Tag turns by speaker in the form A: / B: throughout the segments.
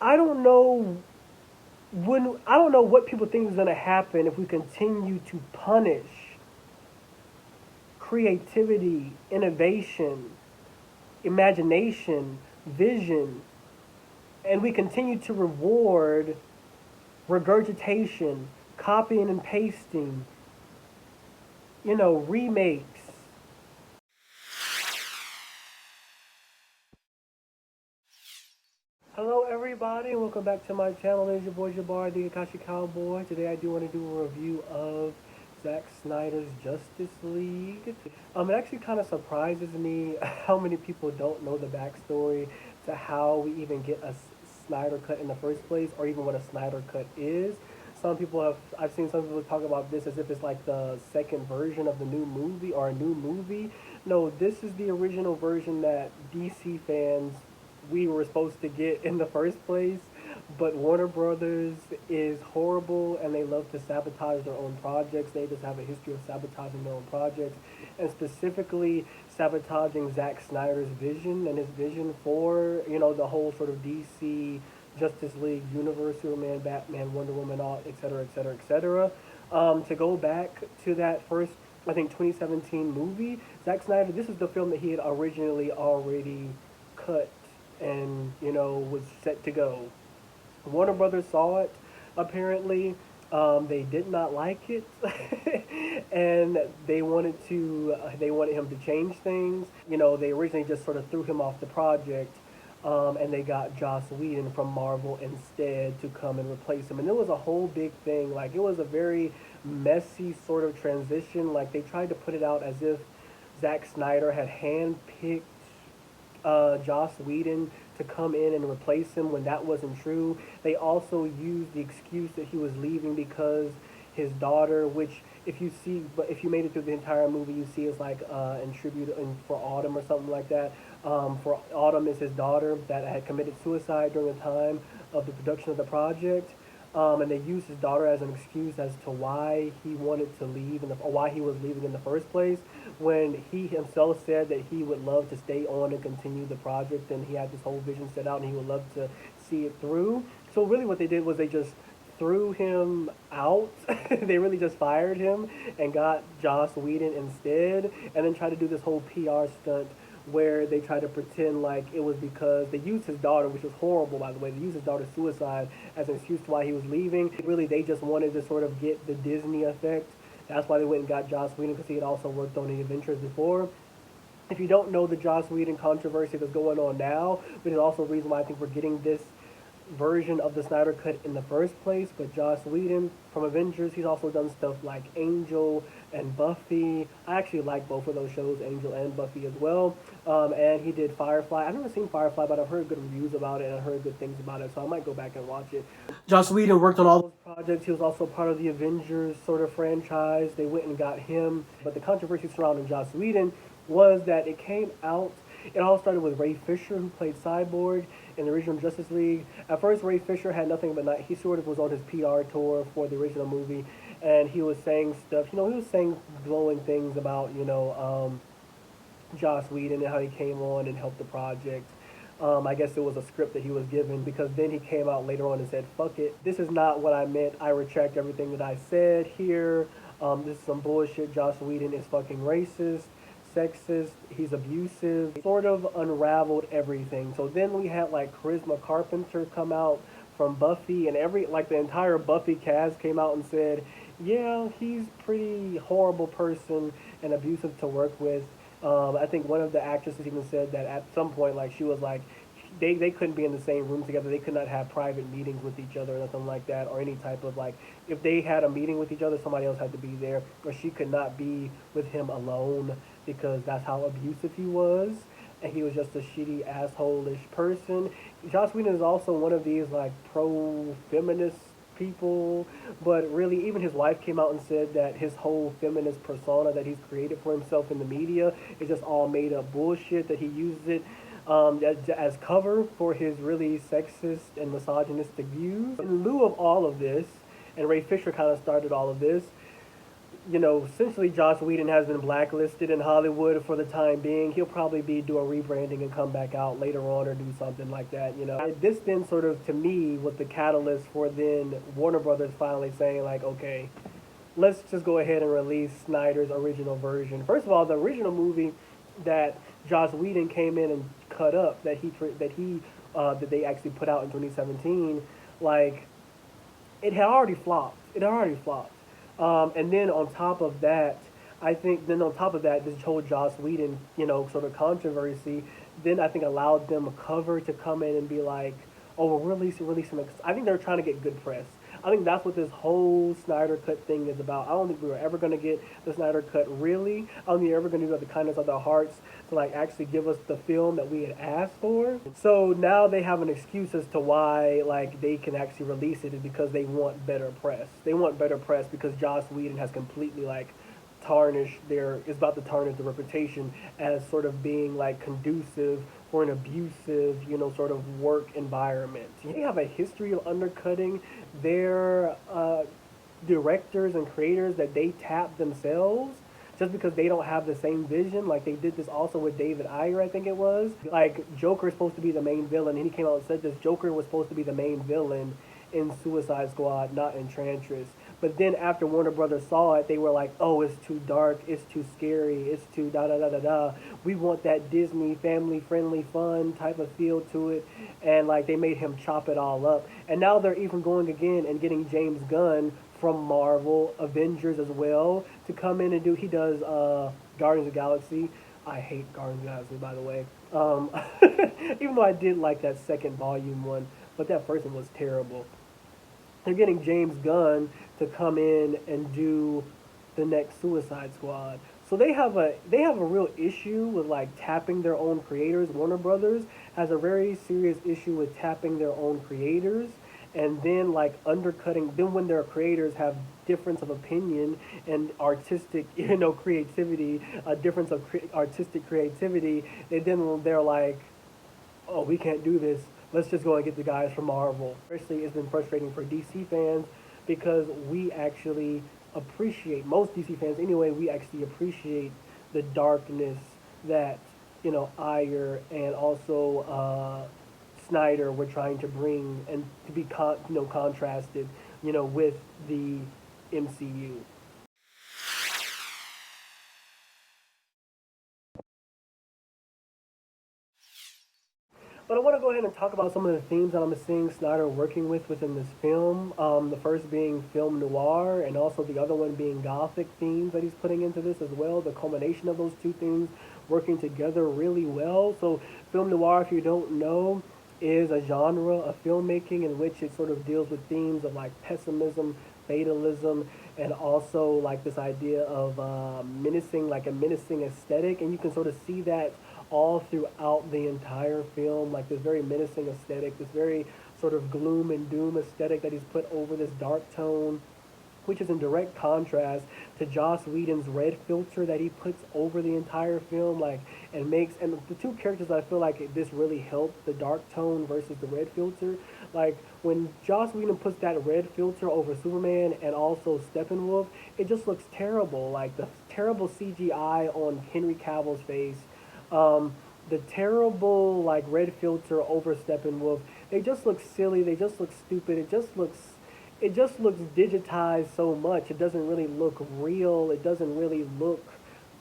A: I don't know I don't know what people think is going to happen if we continue to punish creativity, innovation, imagination, vision, and we continue to reward regurgitation, copying and pasting, remakes. Hello, everybody, and welcome back to my channel. There's your boy Jabbar, the Akashi Cowboy. Today, I do want to do a review of Zack Snyder's Justice League. It actually kind of surprises me how many people don't know the backstory to how we even get a Snyder cut in the first place, or even what a Snyder cut is. I've seen some people talk about this as if it's like the second version of the new movie or a new movie. No, this is the original version that DC fans we were supposed to get in the first place. But Warner Brothers is horrible and they love to sabotage their own projects. They just have a history of sabotaging their own projects and specifically sabotaging Zack Snyder's vision and his vision for, the whole sort of DC Justice League universe, Superman, Batman, Wonder Woman, all, et cetera, et cetera, et cetera. To go back to that first, I think, 2017 movie, Zack Snyder, this is the film that he had originally already cut and was set to go. Warner Brothers saw it. Apparently, they did not like it, and they wanted him to change things. They originally just sort of threw him off the project, and they got Joss Whedon from Marvel instead to come and replace him. And it was a whole big thing. Like, it was a very messy sort of transition. Like, they tried to put it out as if Zack Snyder had handpicked Joss Whedon to come in and replace him when that wasn't true. They also used the excuse that he was leaving because his daughter, which if you made it through the entire movie, you see is like in tribute for Autumn or something like that. For Autumn is his daughter that had committed suicide during the time of the production of the project. And they used his daughter as an excuse as to why he wanted to leave or why he was leaving in the first place. When he himself said that he would love to stay on and continue the project, and he had this whole vision set out, and he would love to see it through. So really, what they did was they just threw him out. They really just fired him and got Joss Whedon instead, and then tried to do this whole PR stunt where they try to pretend like it was because they used his daughter, which was horrible, by the way. They used his daughter's suicide as an excuse to why he was leaving. Really, they just wanted to sort of get the Disney effect. That's why they went and got Joss Whedon, because he had also worked on the Adventures before. If you don't know the Joss Whedon controversy that's going on now, which is also the reason why I think we're getting this version of the Snyder Cut in the first place. But Joss Whedon from Avengers, he's also done stuff like Angel and Buffy. I actually like both of those shows, Angel and Buffy as well. And he did Firefly. I've never seen Firefly, but I've heard good reviews about it and I've heard good things about it, so I might go back and watch it. Joss Whedon worked on all those projects. He was also part of the Avengers sort of franchise. They went and got him. But the controversy surrounding Joss Whedon was that it all started with Ray Fisher, who played Cyborg in the original Justice League. At first, Ray Fisher had nothing but he sort of was on his PR tour for the original movie, and he was saying stuff. He was saying glowing things about Joss Whedon and how he came on and helped the project. I guess it was a script that he was given, because then he came out later on and said, "Fuck it, this is not what I meant. I retract everything that I said here. This is some bullshit. Joss Whedon is fucking racist, sexist, he's abusive," sort of unraveled everything. So then we had like Charisma Carpenter come out from Buffy, and the entire Buffy cast came out and said, yeah, he's pretty horrible person and abusive to work with. I think one of the actresses even said that at some point, like, she was like, they couldn't be in the same room together. They could not have private meetings with each other or nothing like that, or any type of, like, if they had a meeting with each other, somebody else had to be there, or she could not be with him alone because that's how abusive he was, and he was just a shitty, asshole-ish person. Joss Whedon is also one of these, like, pro-feminist people, but really, even his wife came out and said that his whole feminist persona that he's created for himself in the media is just all made up bullshit, that he uses it as cover for his really sexist and misogynistic views. In lieu of all of this, and Ray Fisher kind of started all of this, essentially Joss Whedon has been blacklisted in Hollywood for the time being. He'll probably be do a rebranding and come back out later on or do something like that. This then sort of, to me, was the catalyst for then Warner Brothers finally saying like, okay, let's just go ahead and release Snyder's original version. First of all, the original movie that Joss Whedon came in and cut up that they actually put out in 2017, like it had already flopped. It had already flopped. And then on top of that, I think then on top of that, this whole Joss Whedon, sort of controversy, then I think allowed them a cover to come in and be like, oh, we're releasing. I think they're trying to get good press. I think that's what this whole Snyder Cut thing is about. I don't think we were ever going to get the Snyder Cut really. I don't think they're ever going to do it the kindness of their hearts to like actually give us the film that we had asked for. So now they have an excuse as to why like they can actually release it is because they want better press. They want better press because Joss Whedon has completely like is about to tarnish the reputation as sort of being like conducive for an abusive, sort of work environment. They have a history of undercutting their directors and creators that they tap themselves just because they don't have the same vision. Like they did this also with David Ayer, I think it was. Like Joker is supposed to be the main villain, and he came out and said this. Joker was supposed to be the main villain in Suicide Squad, not Enchantress. But then after Warner Brothers saw it, they were like, oh, it's too dark, it's too scary, it's too da da da da da. We want that Disney family friendly fun type of feel to it. And like they made him chop it all up. And now they're even going again and getting James Gunn from Marvel, Avengers as well, to come in and he does Guardians of the Galaxy. I hate Guardians of the Galaxy, by the way. Even though I did like that second volume one, but that first one was terrible. They're getting James Gunn to come in and do the next Suicide Squad. So they have a real issue with like tapping their own creators. Warner Brothers has a very serious issue with tapping their own creators and then like undercutting. Then when their creators have difference of opinion and artistic creativity, a difference of artistic creativity, they're like, oh, we can't do this. Let's just go and get the guys from Marvel. Especially, it's been frustrating for DC fans because we actually appreciate, most DC fans anyway, we actually appreciate the darkness that, Ayer and also Snyder were trying to bring and to be contrasted, with the MCU. But I want to go ahead and talk about some of the themes that I'm seeing Snyder working with within this film. The first being film noir, and also the other one being Gothic themes that he's putting into this as well. The culmination of those two things working together really well. So, film noir, if you don't know, is a genre of filmmaking in which it sort of deals with themes of like pessimism, fatalism, and also like this idea of menacing, like a menacing aesthetic. And you can sort of see that all throughout the entire film, like this very menacing aesthetic, this very sort of gloom and doom aesthetic that he's put over this dark tone, which is in direct contrast to Joss Whedon's red filter that he puts over the entire film, like and the two characters I feel like this really helped the dark tone versus the red filter. Like when Joss Whedon puts that red filter over Superman and also Steppenwolf, it just looks terrible. Like the terrible CGI on Henry Cavill's face, the terrible like red filter over Steppenwolf. They just look silly. They just look stupid. It just looks digitized so much. It doesn't really look real. It doesn't really look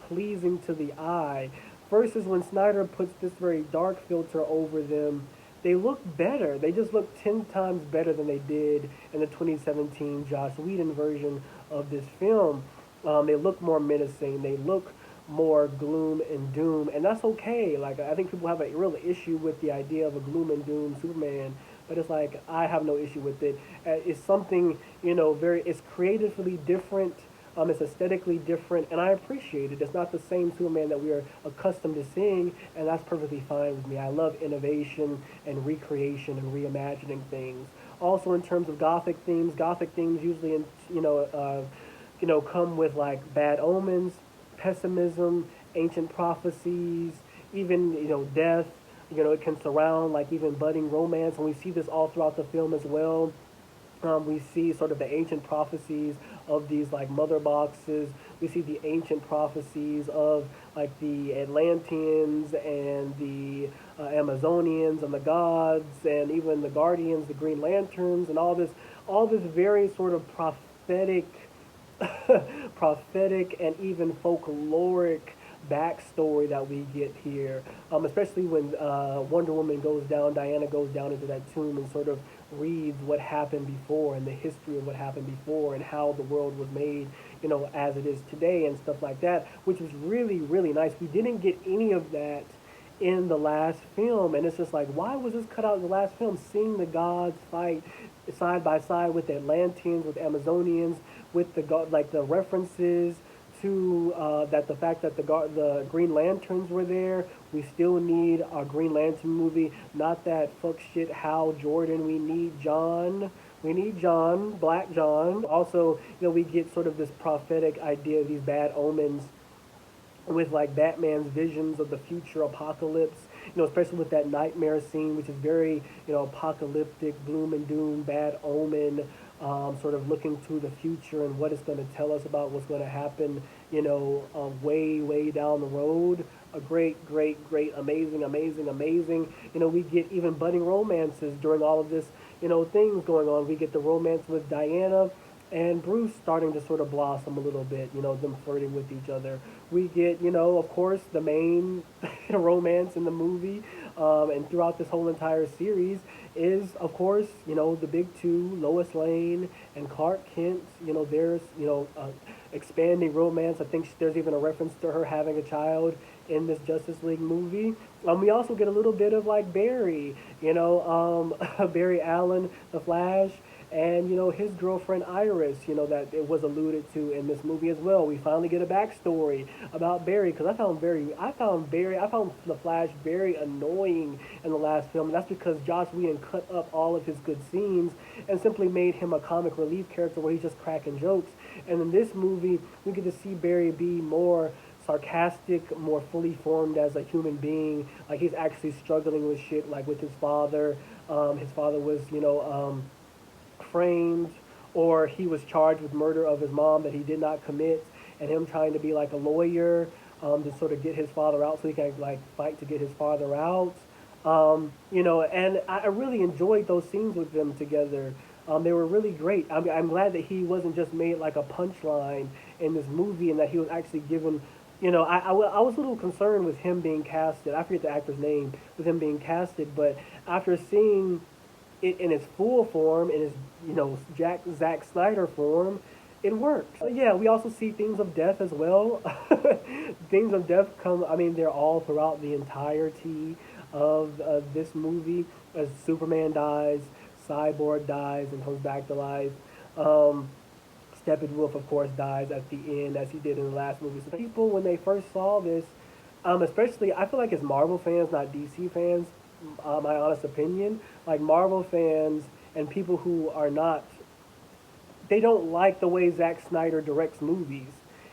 A: pleasing to the eye. Versus when Snyder puts this very dark filter over them, they look better. They just look 10 times better than they did in the 2017 Joss Whedon version of this film. They look more menacing. They look more gloom and doom, and that's okay. Like I think people have a real issue with the idea of a gloom and doom Superman, but it's like I have no issue with it. It's something it's creatively different. It's aesthetically different, and I appreciate it. It's not the same Superman that we are accustomed to seeing, and that's perfectly fine with me. I love innovation and recreation and reimagining things. Also, in terms of Gothic themes usually come with like bad omens, pessimism, ancient prophecies, even death. It can surround like even budding romance, and we see this all throughout the film as well. We see sort of the ancient prophecies of these like mother boxes. We see the ancient prophecies of like the Atlanteans and the Amazonians and the gods and even the Guardians, the Green Lanterns, and all this very sort of prophetic prophetic and even folkloric backstory that we get here. Especially when Wonder Woman goes down, Diana goes down into that tomb and sort of reads what happened before and the history of what happened before and how the world was made, as it is today and stuff like that, which was really, really nice. We didn't get any of that in the last film, and it's just like, why was this cut out in the last film? Seeing the gods fight side by side with the Atlanteans, with Amazonians, with like the references to that the fact that the Green Lanterns were there. We still need a Green Lantern movie, not that fuck shit Hal Jordan. We need John. We need John, Black John. Also, we get sort of this prophetic idea of these bad omens with like Batman's visions of the future apocalypse, especially with that nightmare scene, which is very, apocalyptic, gloom and doom, bad omen, sort of looking to the future and what it's going to tell us about what's going to happen, way, way down the road. A great, great, great, amazing, amazing, amazing. We get even budding romances during all of this, things going on. We get the romance with Diana and Bruce starting to sort of blossom a little bit, them flirting with each other. We get, of course, the main romance in the movie, and throughout this whole entire series is, of course, the big two, Lois Lane and Clark Kent. There's, expanding romance. I think there's even a reference to her having a child in this Justice League movie. We also get a little bit of like Barry, Barry Allen, the Flash, and his girlfriend Iris, that it was alluded to in this movie as well. We finally get a backstory about Barry, because I found the Flash very annoying in the last film, and that's because Joss Whedon cut up all of his good scenes and simply made him a comic relief character where he's just cracking jokes. And in this movie, we get to see Barry be more sarcastic, more fully formed as a human being. Like, he's actually struggling with shit, like with his father. His father was, framed, or he was charged with murder of his mom that he did not commit, and him trying to be like a lawyer, to sort of get his father out so he can like fight to get his father out. And I really enjoyed those scenes with them together. They were really great. I'm glad that he wasn't just made like a punchline in this movie, and that he was actually given. I was a little concerned with him being casted. I forget the actor's name, with him being casted, but after seeing it in its full form, in its Zack Snyder form, it works. So yeah, we also see themes of death as well. Themes of death come. I mean, they're all throughout the entirety of this movie. As Superman dies, Cyborg dies and comes back to life. Steppenwolf, of course, dies at the end, as he did in the last movie. So people, when they first saw this, especially, I feel like it's Marvel fans, not DC fans, my honest opinion, like Marvel fans and people who are not, they don't like the way Zack Snyder directs movies,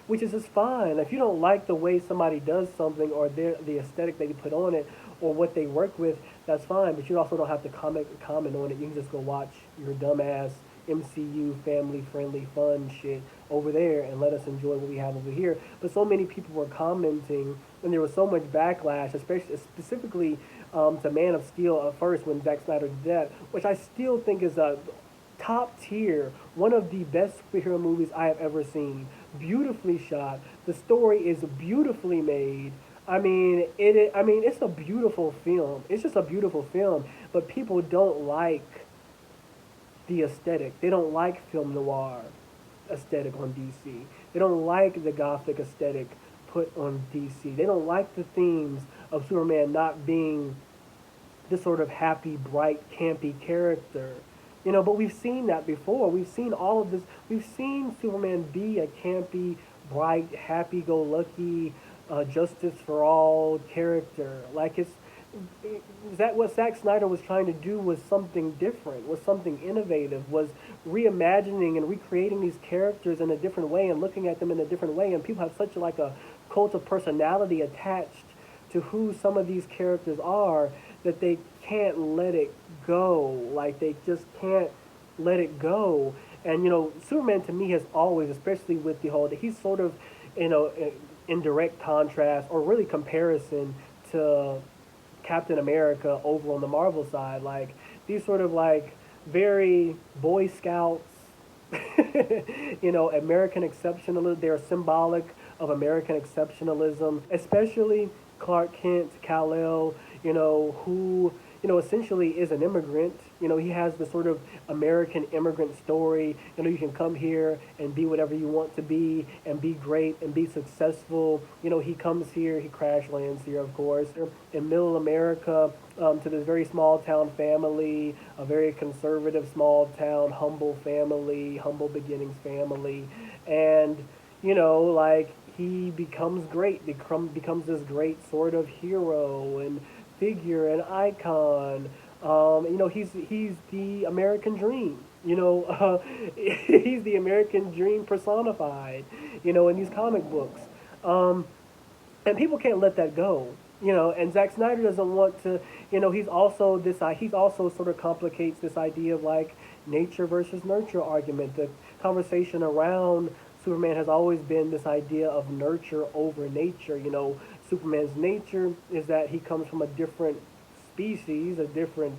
A: which is just fine. If you don't like the way somebody does something, or the aesthetic they put on it, or what they work with, that's fine. But you also don't have to comment on it. You can just go watch your dumbass MCU family friendly fun shit over there and let us enjoy what we have over here. But so many people were commenting, and there was so much backlash, especially specifically to Man of Steel at first when Zack Snyder did that, which I still think is a top tier, one of the best superhero movies I have ever seen. Beautifully shot. The story is beautifully made. I mean, it's a beautiful film. It's just a beautiful film. But people don't like the aesthetic. They don't like film noir aesthetic on DC. They don't like the Gothic aesthetic put on DC. They don't like the themes of Superman not being this sort of happy, bright, campy character. But we've seen that before. We've seen all of this. We've seen Superman be a campy, bright, happy-go-lucky, justice for all character. Like, that what Zack Snyder was trying to do was something different, was something innovative, was reimagining and recreating these characters in a different way and looking at them in a different way. And people have such like a cult of personality attached to who some of these characters are that they can't let it go. Like, they just can't let it go. And Superman to me has always, especially with the whole, he's sort of, in direct contrast or really comparison to Captain America over on the Marvel side. Like these sort of like very Boy Scouts, American exceptionalism. They're symbolic of American exceptionalism, especially Clark Kent, Kal-El, who, essentially is an immigrant. He has the sort of American immigrant story. You can come here and be whatever you want to be and be great and be successful. He comes here, he crash lands here, of course, in middle America, to this very small town family, a very conservative small town, humble family, humble beginnings family. And, like, he becomes great, becomes this great sort of hero and figure and icon. He's the American dream. He's the American dream personified. In these comic books, and people can't let that go. And Zack Snyder doesn't want to. He's also this. He's also sort of complicates this idea of like nature versus nurture argument. The conversation around Superman has always been this idea of nurture over nature. Superman's nature is that he comes from a different species, a different,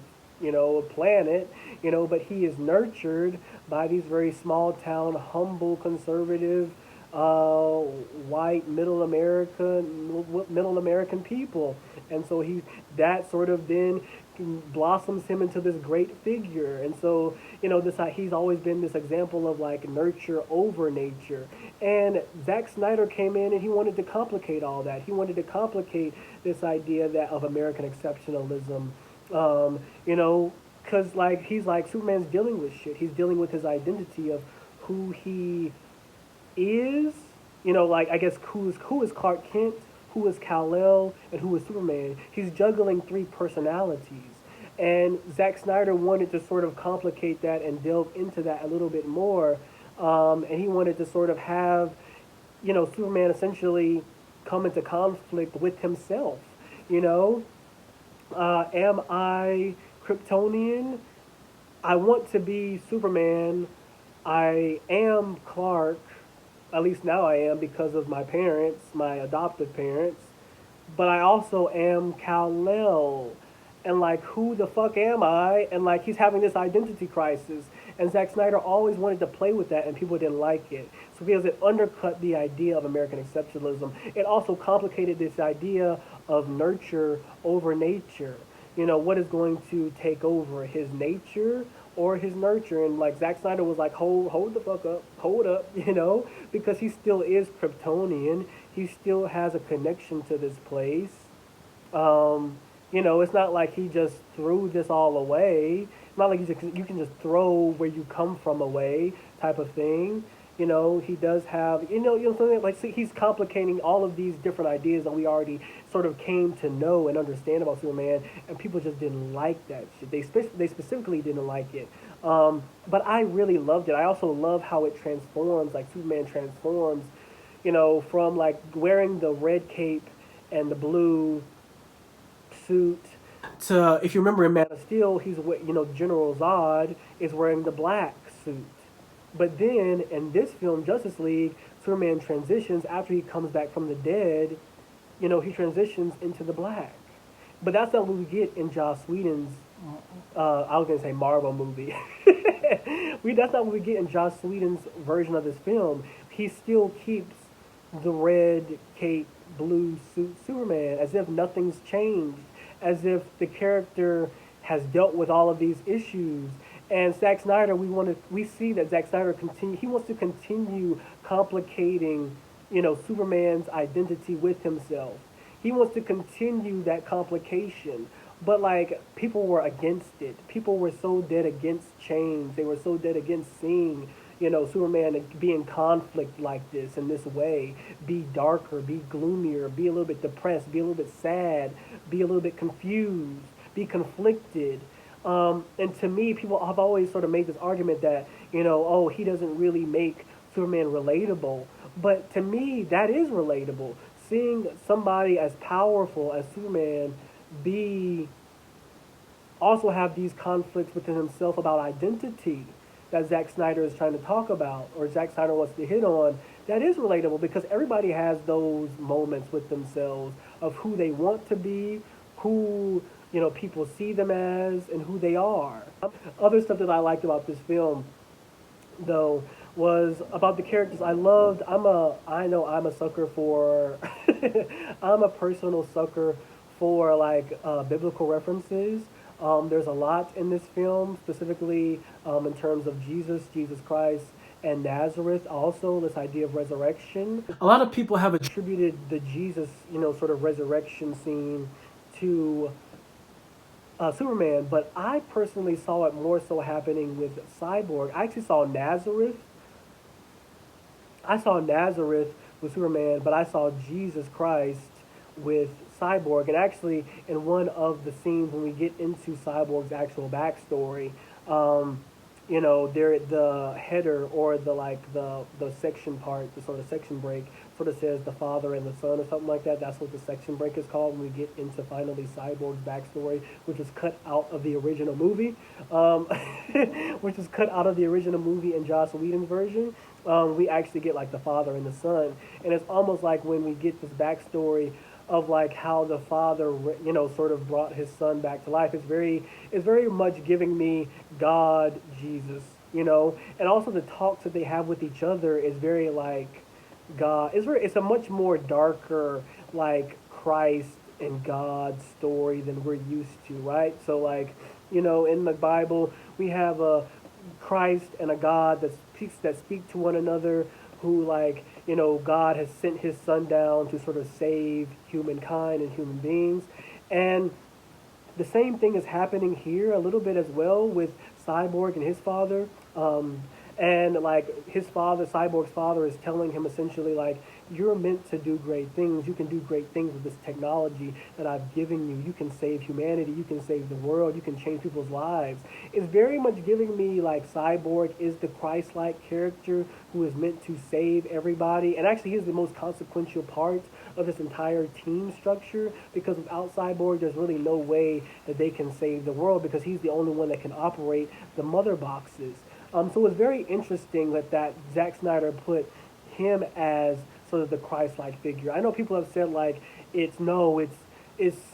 A: planet, but he is nurtured by these very small town, humble, conservative, white middle American people, and so that sort of then blossoms him into this great figure. And so this he's always been this example of like nurture over nature. And Zack Snyder came in and he wanted to complicate all that. He wanted to complicate this idea that of American exceptionalism. Because like he's like Superman's dealing with shit. He's dealing with his identity of who he is, like I guess who is Clark Kent, who is Kal-El, and who is Superman. He's juggling three personalities. And Zack Snyder wanted to sort of complicate that and delve into that a little bit more. And he wanted to sort of have, Superman essentially come into conflict with himself. Am I Kryptonian? I want to be Superman. I am Clark. At least now I am because of my parents, my adoptive parents. But I also am Kal-El. And like, who the fuck am I? And like, he's having this identity crisis. And Zack Snyder always wanted to play with that, and people didn't like it. So because it undercut the idea of American exceptionalism, it also complicated this idea of nurture over nature. What is going to take over, his nature or his nurture? And like Zack Snyder was like, hold the fuck up, hold up, because he still is Kryptonian. He still has a connection to this place. It's not like he just threw this all away. It's not like you can just throw where you come from away type of thing. He does have, something like, see, he's complicating all of these different ideas that we already sort of came to know and understand about Superman, and people just didn't like that shit. They specifically didn't like it. But I really loved it. I also love how it transforms, like Superman transforms, from like wearing the red cape and the blue suit to, if you remember in Man of Steel, General Zod is wearing the black suit. But then in this film, Justice League, Superman transitions after he comes back from the dead. He transitions into the black. But that's not what we get in Joss Whedon's. I was gonna say Marvel movie. That's not what we get in Joss Whedon's version of this film. He still keeps the red cape, blue suit Superman as if nothing's changed, as if the character has dealt with all of these issues. And Zack Snyder, we see that Zack Snyder he wants to continue complicating, Superman's identity with himself. He wants to continue that complication. But like, people were against it. People were so dead against change. They were so dead against seeing, Superman be in conflict like this, in this way. Be darker, be gloomier, be a little bit depressed, be a little bit sad, be a little bit confused, be conflicted. And to me, people have always sort of made this argument that, oh, he doesn't really make Superman relatable. But to me, that is relatable. Seeing somebody as powerful as Superman also have these conflicts within himself about identity. that Zack Snyder is trying to talk about, or Zack Snyder wants to hit on, that is relatable because everybody has those moments with themselves of who they want to be, who people see them as, and who they are. Other stuff that I liked about this film, though, was about the characters. I know I'm a sucker for, I'm a personal sucker for like biblical references. There's a lot in this film, specifically in terms of Jesus Christ, and Nazareth. Also, this idea of resurrection. A lot of people have attributed the Jesus, sort of resurrection scene to Superman, but I personally saw it more so happening with Cyborg. I actually saw Nazareth. I saw Nazareth with Superman, but I saw Jesus Christ with Cyborg. And actually, in one of the scenes when we get into Cyborg's actual backstory, there the header, or the section part, the sort of section break, sort of says the Father and the Son or something like that. That's what the section break is called when we get into finally Cyborg's backstory, which was cut out of the original movie, which was cut out of the original movie in Joss Whedon's version. We actually get like the Father and the Son, and it's almost like when we get this backstory of like how the Father, sort of brought his Son back to life. It's very much giving me God, Jesus, and also the talks that they have with each other is very like God. It's a much more darker like Christ and God story than we're used to, right? So like, in the Bible we have a Christ and a God that speak to one another, who like, God has sent his Son down to sort of save humankind and human beings. And the same thing is happening here a little bit as well with Cyborg and his father. And like his father, Cyborg's father, is telling him essentially like, you're meant to do great things. You can do great things with this technology that I've given you. You can save humanity. You can save the world. You can change people's lives. It's very much giving me like Cyborg is the Christ-like character who is meant to save everybody. And actually, he's the most consequential part of this entire team structure, because without Cyborg, there's really no way that they can save the world, because he's the only one that can operate the mother boxes. So it's very interesting that Zack Snyder put him as sort of the Christ-like figure. I know people have said like it's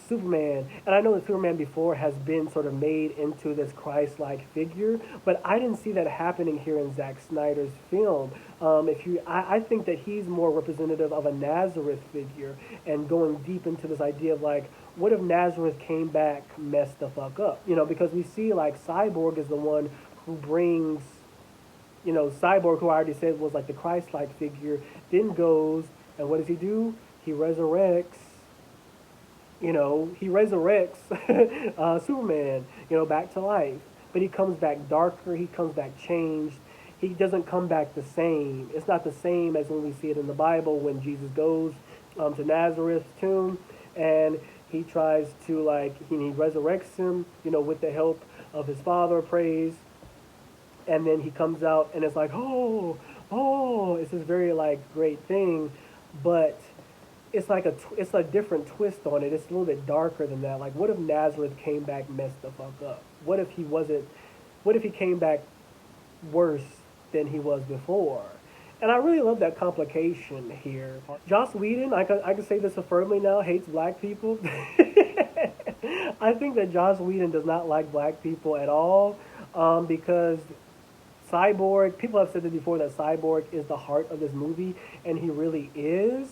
A: Superman, and I know that Superman before has been sort of made into this Christ-like figure, but I didn't see that happening here in Zack Snyder's film. I think that he's more representative of a Nazareth figure, and going deep into this idea of like, what if Nazareth came back, messed the fuck up? Because we see like Cyborg is the one who brings, Cyborg, who I already said was like the Christ-like figure, then goes, and what does he do? He resurrects, Superman, back to life. But he comes back darker, he comes back changed. He doesn't come back the same. It's not the same as when we see it in the Bible when Jesus goes to Nazareth's tomb, and he tries to he resurrects him, with the help of his father, praise. And then he comes out and it's like, it's this very like great thing, but it's like it's a different twist on it. It's a little bit darker than that. Like, what if Nazareth came back messed the fuck up? What if he came back worse than he was before? And I really love that complication here. Joss Whedon, I can say this firmly now, hates black people. I think that Joss Whedon does not like black people at all, because Cyborg, people have said this before, that Cyborg is the heart of this movie, and he really is.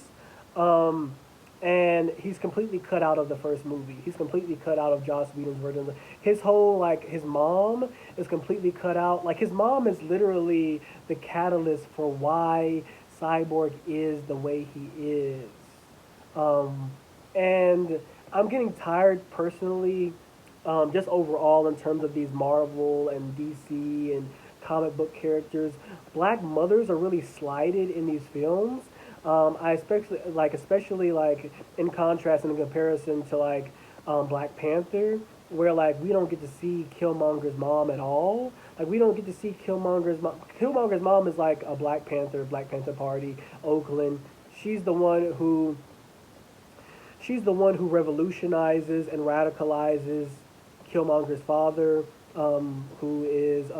A: And he's completely cut out of the first movie. He's completely cut out of Joss Whedon's version. His whole, his mom is completely cut out. Like, his mom is literally the catalyst for why Cyborg is the way he is. And I'm getting tired personally, just overall in terms of these Marvel and DC and comic book characters. Black mothers are really slighted in these films. I especially in contrast and in comparison to Black Panther, where we don't get to see Killmonger's mom at all. We don't get to see Killmonger's mom. Killmonger's mom is like a Black Panther Party, Oakland. She's the one who revolutionizes and radicalizes Killmonger's father, who is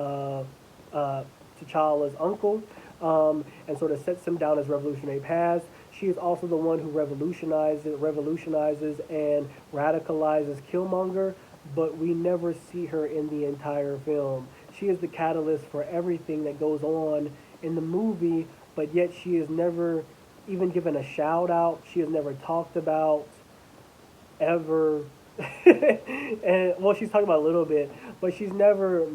A: T'Challa's uncle, and sort of sets him down as revolutionary past. She is also the one who revolutionizes and radicalizes Killmonger, but we never see her in the entire film. She is the catalyst for everything that goes on in the movie, but yet she is never even given a shout out. She is never talked about ever. And well, she's talking about a little bit, but she's never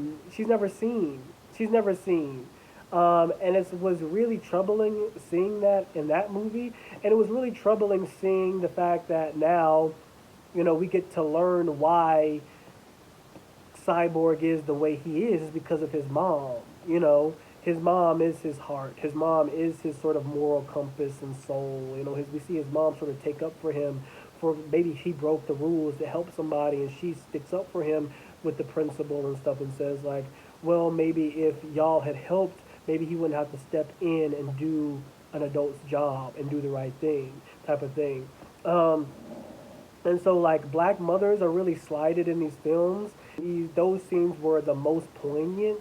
A: seen. She's never seen. And it was really troubling seeing that in that movie, and it was really troubling seeing the fact that now, we get to learn why Cyborg is the way he is because of his mom. His mom is his heart. His mom is his sort of moral compass and soul. We see his mom sort of take up for him for maybe he broke the rules to help somebody, and she sticks up for him with the principle and stuff and says like, well, maybe if y'all had helped, maybe he wouldn't have to step in and do an adult's job and do the right thing, type of thing. Um, and so like black mothers are really slighted in these films. Those scenes were the most poignant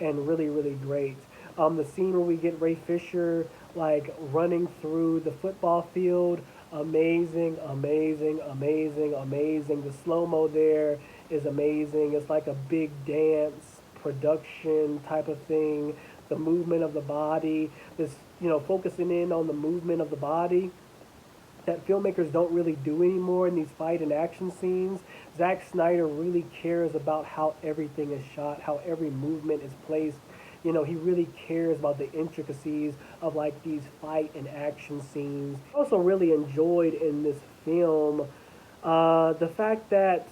A: and really really great. The scene where we get Ray Fisher like running through the football field, amazing, amazing, amazing, amazing. The slow mo there is amazing. It's like a big dance production type of thing. The movement of the body, this focusing in on the movement of the body that filmmakers don't really do anymore in these fight and action scenes. Zack Snyder really cares about how everything is shot, how every movement is placed. He really cares about the intricacies of like these fight and action scenes. I also really enjoyed in this film the fact that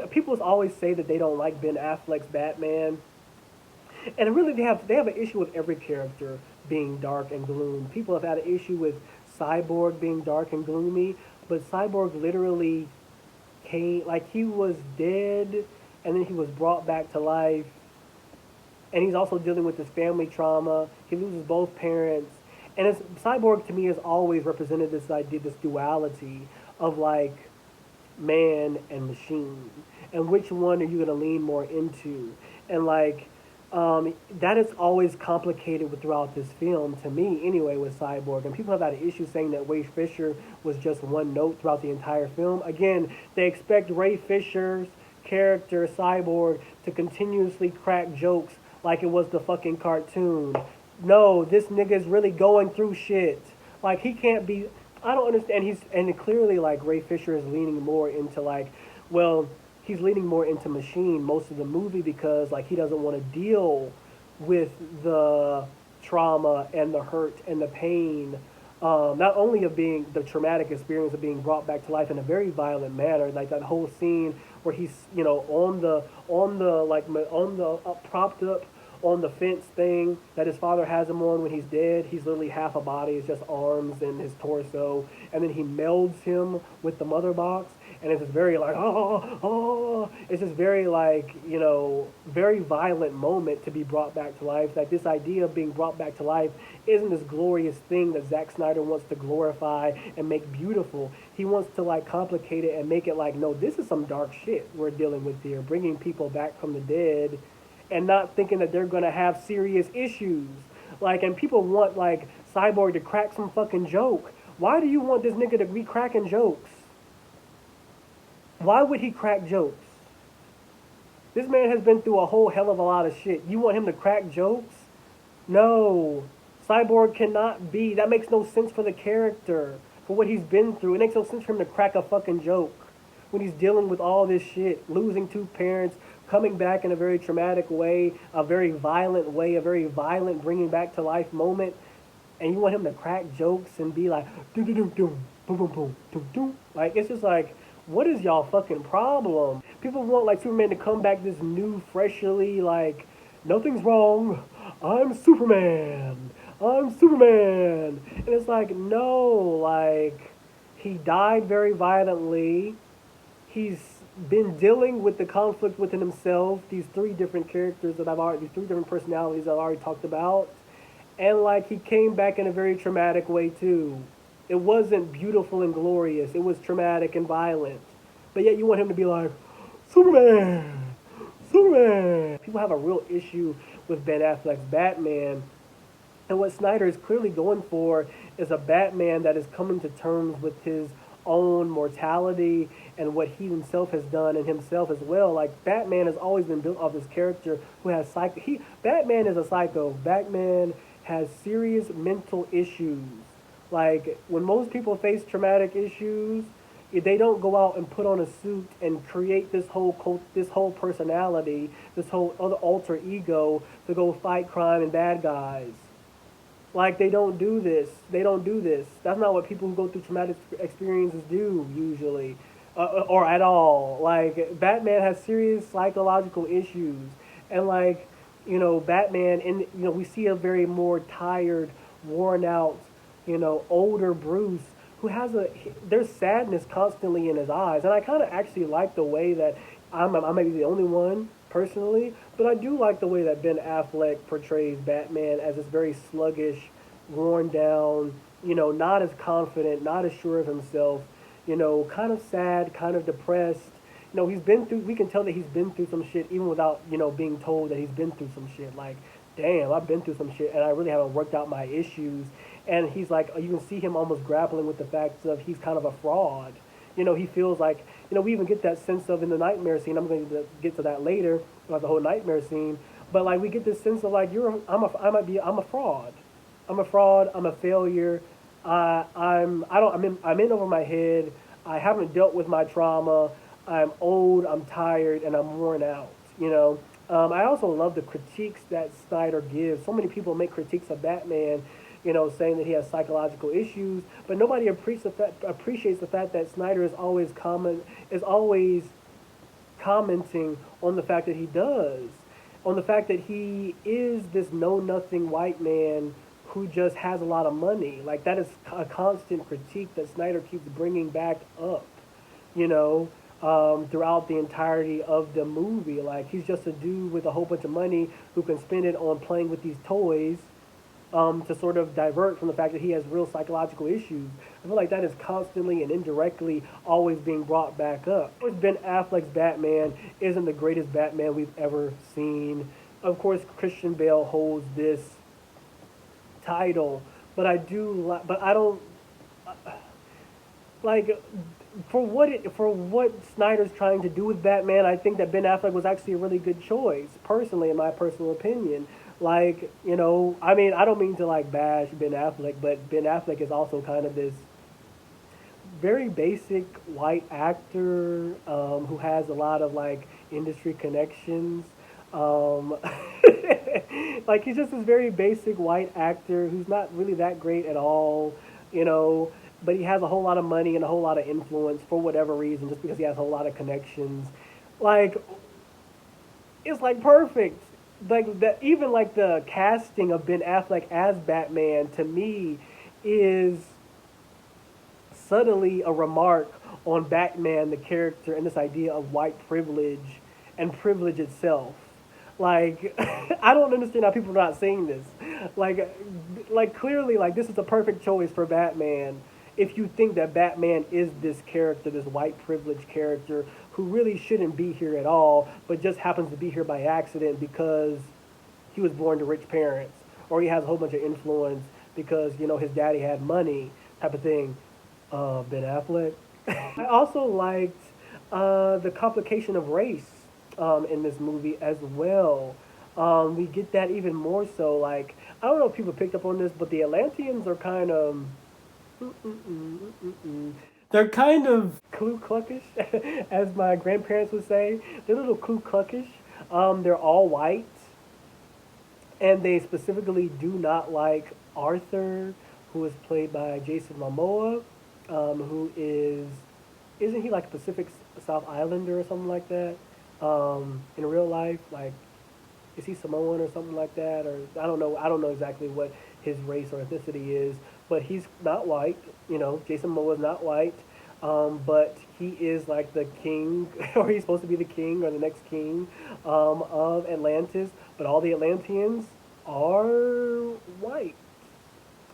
A: people always say that they don't like Ben Affleck's Batman, and really they have an issue with every character being dark and gloom. People have had an issue with Cyborg being dark and gloomy, but Cyborg literally came like he was dead and then he was brought back to life, and he's also dealing with his family trauma. He loses both parents, and Cyborg to me has always represented this idea, this duality of like man and machine, and which one are you going to lean more into, and like that is always complicated throughout this film to me anyway with Cyborg, and people have had an issue saying that Ray Fisher was just one note throughout the entire film. Again, they expect Ray Fisher's character Cyborg to continuously crack jokes like it was the fucking cartoon. No, this nigga is really going through shit. Like he can't be. I don't understand. And clearly like Ray Fisher is leaning more into like, well, he's leaning more into machine most of the movie because like he doesn't want to deal with the trauma and the hurt and the pain, not only of being the traumatic experience of being brought back to life in a very violent manner, like that whole scene where he's propped up on the fence thing that his father has him on when he's dead. He's literally half a body, it's just arms and his torso, and then he melds him with the mother box, and it's just very like it's just very like very violent moment to be brought back to life. Like this idea of being brought back to life isn't this glorious thing that Zack Snyder wants to glorify and make beautiful. He wants to like complicate it and make it like, no, this is some dark shit we're dealing with here, bringing people back from the dead and not thinking that they're gonna have serious issues. Like, and people want like Cyborg to crack some fucking joke. Why do you want this nigga to be cracking jokes? Why would he crack jokes? This man has been through a whole hell of a lot of shit. You want him to crack jokes? No. Cyborg cannot be. That makes no sense for the character, for what he's been through. It makes no sense for him to crack a fucking joke when he's dealing with all this shit, losing two parents, coming back in a very traumatic way, a very violent way, a very violent bringing back to life moment, and you want him to crack jokes and be like, doo doo doo doo, boom boom boom, doo doo. Like, it's just like, what is y'all fucking problem? People want like Superman to come back this new, freshly, like, nothing's wrong, I'm Superman, I'm Superman. And it's like, no, like, he died very violently. He's been dealing with the conflict within himself, these three different characters these three different personalities I've already talked about. And like he came back in a very traumatic way too. It wasn't beautiful and glorious. It was traumatic and violent. But yet you want him to be like, Superman, Superman. People have a real issue with Ben Affleck's Batman, and what Snyder is clearly going for is a Batman that is coming to terms with his own mortality and what he himself has done and himself as well. Like Batman has always been built off this character who has Batman is a psycho. Batman has serious mental issues. Like when most people face traumatic issues, they don't go out and put on a suit and create this whole personality, this whole other alter ego to go fight crime and bad guys. Like they don't do this. They don't do this. That's not what people who go through traumatic experiences do usually, or at all. Like Batman has serious psychological issues, and like Batman, and we see a very more tired, worn out, older Bruce who has there's sadness constantly in his eyes, and I kind of actually like the way that I may be the only one personally, but I do like the way that Ben Affleck portrays Batman as this very sluggish, worn down, not as confident, not as sure of himself, kind of sad, kind of depressed. He's been through. We can tell that he's been through some shit, even without being told that he's been through some shit. Like, damn, I've been through some shit, and I really haven't worked out my issues. And he's like, you can see him almost grappling with the fact of he's kind of a fraud. He feels like, we even get that sense of in the nightmare scene. I'm going to get to that later about the whole nightmare scene. But like, we get this sense of like, I'm a fraud. I'm a fraud. I'm a failure. I'm in over my head. I haven't dealt with my trauma. I'm old. I'm tired, and I'm worn out. I also love the critiques that Snyder gives. So many people make critiques of Batman, saying that he has psychological issues, but nobody appreciates the fact that Snyder is always commenting on the fact that he does, on the fact that he is this know-nothing white man who just has a lot of money. Like, that is a constant critique that Snyder keeps bringing back up, throughout the entirety of the movie. Like, he's just a dude with a whole bunch of money who can spend it on playing with these toys, to sort of divert from the fact that he has real psychological issues. I feel like that is constantly and indirectly always being brought back up. Of course, Ben Affleck's Batman isn't the greatest Batman we've ever seen. Of course, Christian Bale holds this title, but I don't like for what Snyder's trying to do with Batman. I think that Ben Affleck was actually a really good choice, personally, in my personal opinion. Like, I don't mean to like bash Ben Affleck, but Ben Affleck is also kind of this very basic white actor, who has a lot of like industry connections. Like he's just this very basic white actor who's not really that great at all, but he has a whole lot of money and a whole lot of influence for whatever reason, just because he has a whole lot of connections. Like, it's like perfect. Like that, even like the casting of Ben Affleck as Batman to me is subtly a remark on Batman the character and this idea of white privilege and privilege itself. Like I don't understand how people are not seeing this. Like clearly, like this is a perfect choice for Batman. If you think that Batman is this character, this white privileged character who really shouldn't be here at all, but just happens to be here by accident because he was born to rich parents, or he has a whole bunch of influence because his daddy had money, type of thing. Ben Affleck. I also liked the complication of race in this movie as well. We get that even more so. Like, I don't know if people picked up on this, but the Atlanteans are kind of they're kind of Ku Klukish, as my grandparents would say. They're a little Ku Klukish. They're all white, and they specifically do not like Arthur, who is played by Jason Momoa, isn't he like a Pacific South Islander or something like that? In real life, like, is he Samoan or something like that? Or I don't know exactly what his race or ethnicity is, but he's not white. Jason Momoa is not white, but he is like the king, or he's supposed to be the king or the next king of Atlantis. But all the Atlanteans are white.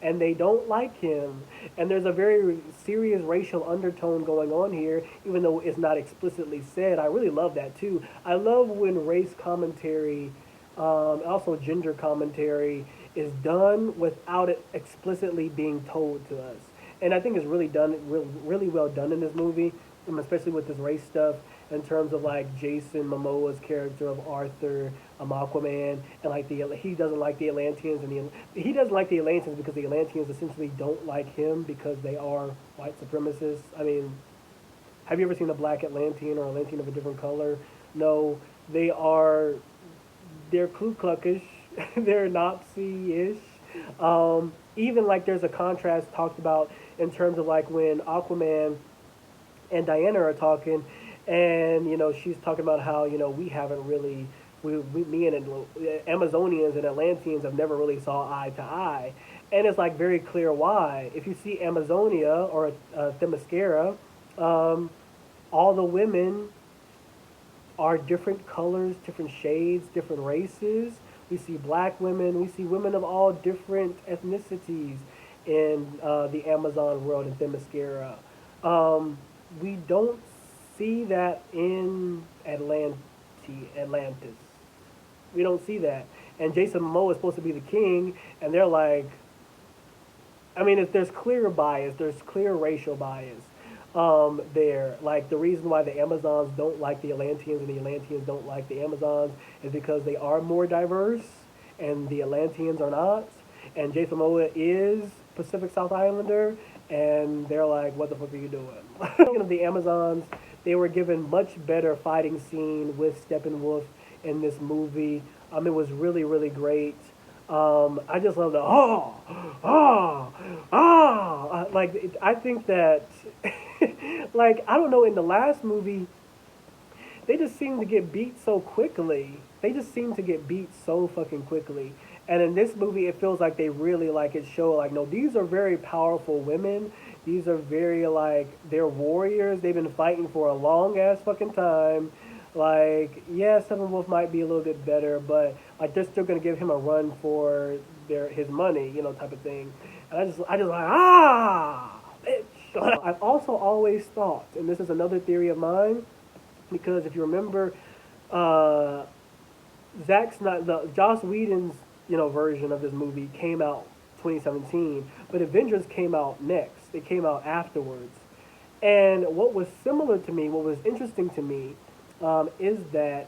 A: and they don't like him. And there's a very serious racial undertone going on here, even though it's not explicitly said. I really love that too. I love when race commentary, also gender commentary, is done without it explicitly being told to us. And I think it's really done, really well done in this movie, especially with this race stuff in terms of like Jason Momoa's character of Arthur, Aquaman, and like he doesn't like the Atlanteans, and he doesn't like the Atlanteans because the Atlanteans essentially don't like him because they are white supremacists. I mean, have you ever seen a black Atlantean or Atlantean of a different color? No, they are. They're Ku Kluxish. They're Nazi-ish. Even like there's a contrast talked about in terms of like when Aquaman and Diana are talking, and she's talking about how we haven't really me and Amazonians and Atlanteans have never really saw eye to eye, and it's like very clear why. If you see Amazonia or Themyscira, all the women are different colors, different shades, different races. We see black women, we see women of all different ethnicities in the Amazon world in Themyscira. We don't see that in Atlantis. We don't see that. And Jason Momoa is supposed to be the king, and they're like, I mean, if there's clear bias, there's clear racial bias there. Like the reason why the Amazons don't like the Atlanteans and the Atlanteans don't like the Amazons is because they are more diverse, and the Atlanteans are not. And Jason Momoa is Pacific South Islander, and they're like, "What the fuck are you doing?" Speaking of the Amazons, they were given much better fighting scene with Steppenwolf in this movie. It was really, really great. I just love the like I think that like I don't know, in the last movie they just seem to get beat so quickly. They just seem to get beat so fucking quickly. And in this movie, it feels like they really like it show like, no, these are very powerful women. These are very like they're warriors. They've been fighting for a long ass fucking time. Like, yeah, Steppenwolf might be a little bit better, but like they're still gonna give him a run for his money, type of thing. And I just like bitch. I've also always thought, and this is another theory of mine, because if you remember, Joss Whedon's version of this movie came out 2017, but Avengers came out next. It came out afterwards. And what was similar to me, what was interesting to me, is that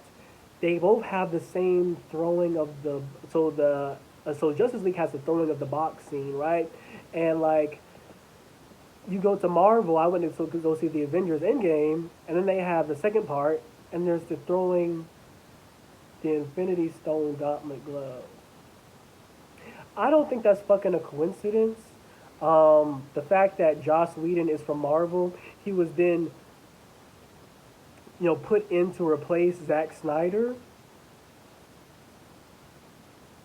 A: they both have the same throwing of so Justice League has the throwing of the box scene, right? And like you go to Marvel, I went to go see the Avengers Endgame, and then they have the second part, and there's the throwing the Infinity Stone Gauntlet glove. I don't think that's fucking a coincidence. The fact that Joss Whedon is from Marvel, he was then put in to replace Zack Snyder.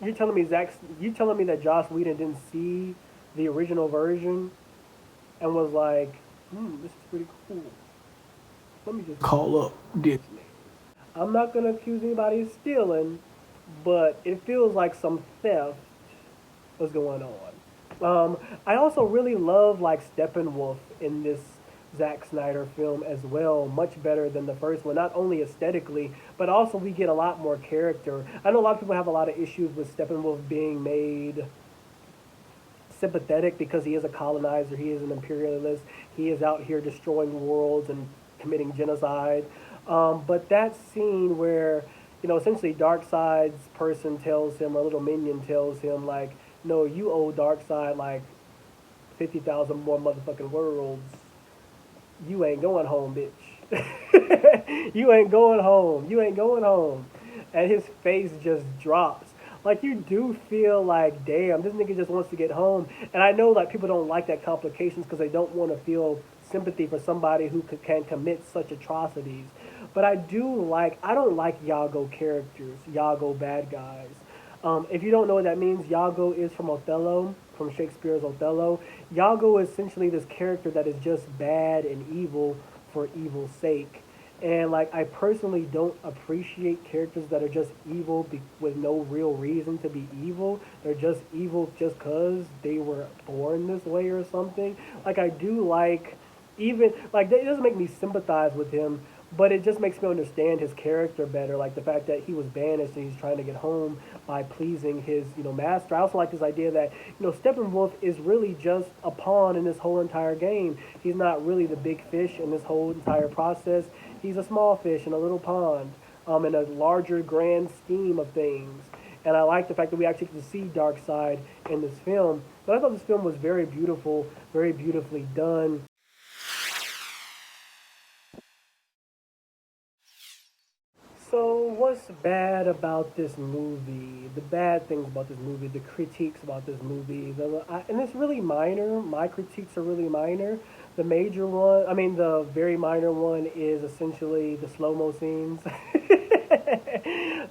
A: You're telling me that Joss Whedon didn't see the original version and was like, this is pretty cool. Let me just call up Disney. I'm not gonna accuse anybody of stealing, but it feels like some theft was going on. I also really love like Steppenwolf in this Zack Snyder film as well, much better than the first one, not only aesthetically, but also we get a lot more character. I know a lot of people have a lot of issues with Steppenwolf being made sympathetic because he is a colonizer, he is an imperialist, he is out here destroying worlds and committing genocide. But that scene where, essentially Darkseid's person tells him, or a little minion tells him, like, no, you owe Darkseid like 50,000 more motherfucking worlds. You ain't going home, bitch. You ain't going home. You ain't going home. And his face just drops. Like, you do feel like, damn, this nigga just wants to get home. And I know, like, people don't like that complications because they don't want to feel sympathy for somebody who can commit such atrocities. But I don't like Iago characters, Iago bad guys. If you don't know what that means, Iago is from Othello, from Shakespeare's Othello. Iago is essentially this character that is just bad and evil for evil's sake. And like I personally don't appreciate characters that are just evil with no real reason to be evil. They're just evil just cuz they were born this way or something. Like I do like even like it doesn't make me sympathize with him, but it just makes me understand his character better. Like the fact that he was banished and he's trying to get home by pleasing his master. I also like this idea that Steppenwolf is really just a pawn in this whole entire game. He's not really the big fish in this whole entire process. He's a small fish in a little pond, in a larger grand scheme of things. And I like the fact that we actually get to see Darkseid in this film. But I thought this film was very beautiful, very beautifully done. So, what's bad about this movie? The bad things about this movie, the critiques about this movie, and it's really minor. My critiques are really minor. The major one, I mean, the very minor one is essentially the slow-mo scenes.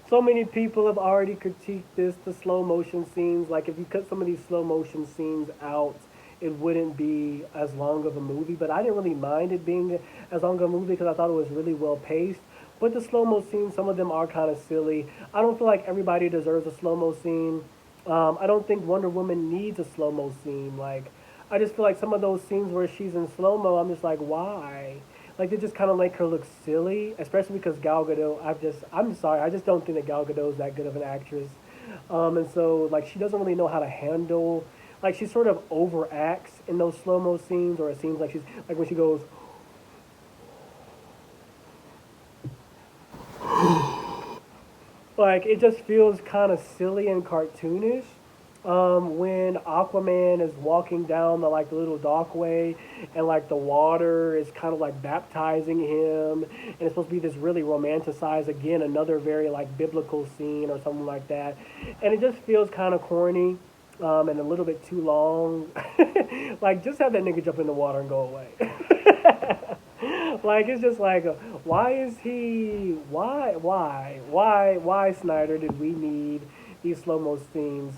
A: So many people have already critiqued the slow motion scenes. Like, if you cut some of these slow motion scenes out, it wouldn't be as long of a movie. But I didn't really mind it being as long of a movie because I thought it was really well paced. But the slow mo scenes, some of them are kind of silly. I don't feel like everybody deserves a slow mo scene. I don't think Wonder Woman needs a slow mo scene. Like, I just feel like some of those scenes where she's in slow mo, I'm just like, why? Like they just kind of make her look silly, especially because Gal Gadot. I'm sorry, I just don't think that Gal Gadot is that good of an actress. And so like she doesn't really know how to handle. Like she sort of overacts in those slow mo scenes, or it seems like she's like when she goes, like it just feels kind of silly and cartoonish. When Aquaman is walking down the little dockway, and like the water is kind of like baptizing him, and it's supposed to be this really romanticized, again another very like biblical scene or something like that, and it just feels kind of corny, and a little bit too long. Like just have that nigga jump in the water and go away. Like it's just like, why is he? Why Snyder did we need these slow mo scenes?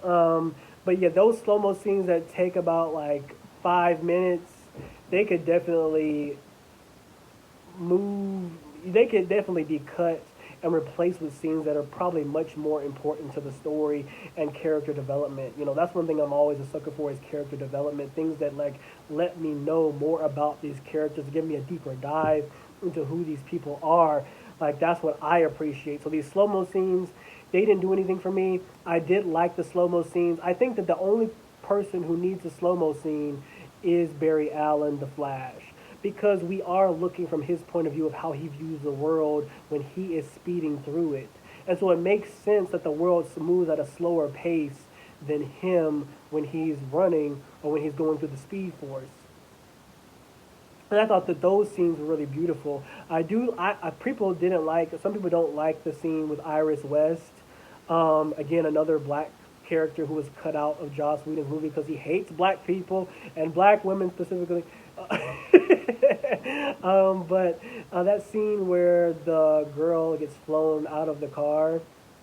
A: But yeah, those slow mo scenes that take about like 5 minutes, they could definitely move. They could definitely be cut and replaced with scenes that are probably much more important to the story and character development. That's one thing I'm always a sucker for is character development. Things that like let me know more about these characters, give me a deeper dive into who these people are. Like that's what I appreciate. So these slow mo scenes, they didn't do anything for me. I did like the slow mo scenes. I think that the only person who needs a slow mo scene is Barry Allen, the Flash, because we are looking from his point of view of how he views the world when he is speeding through it. And so it makes sense that the world moves at a slower pace than him when he's running or when he's going through the speed force. And I thought that those scenes were really beautiful. People didn't like, some people don't like the scene with Iris West. Again, another black character who was cut out of Joss Whedon's movie because he hates black people and black women specifically. But that scene where the girl gets flown out of the car,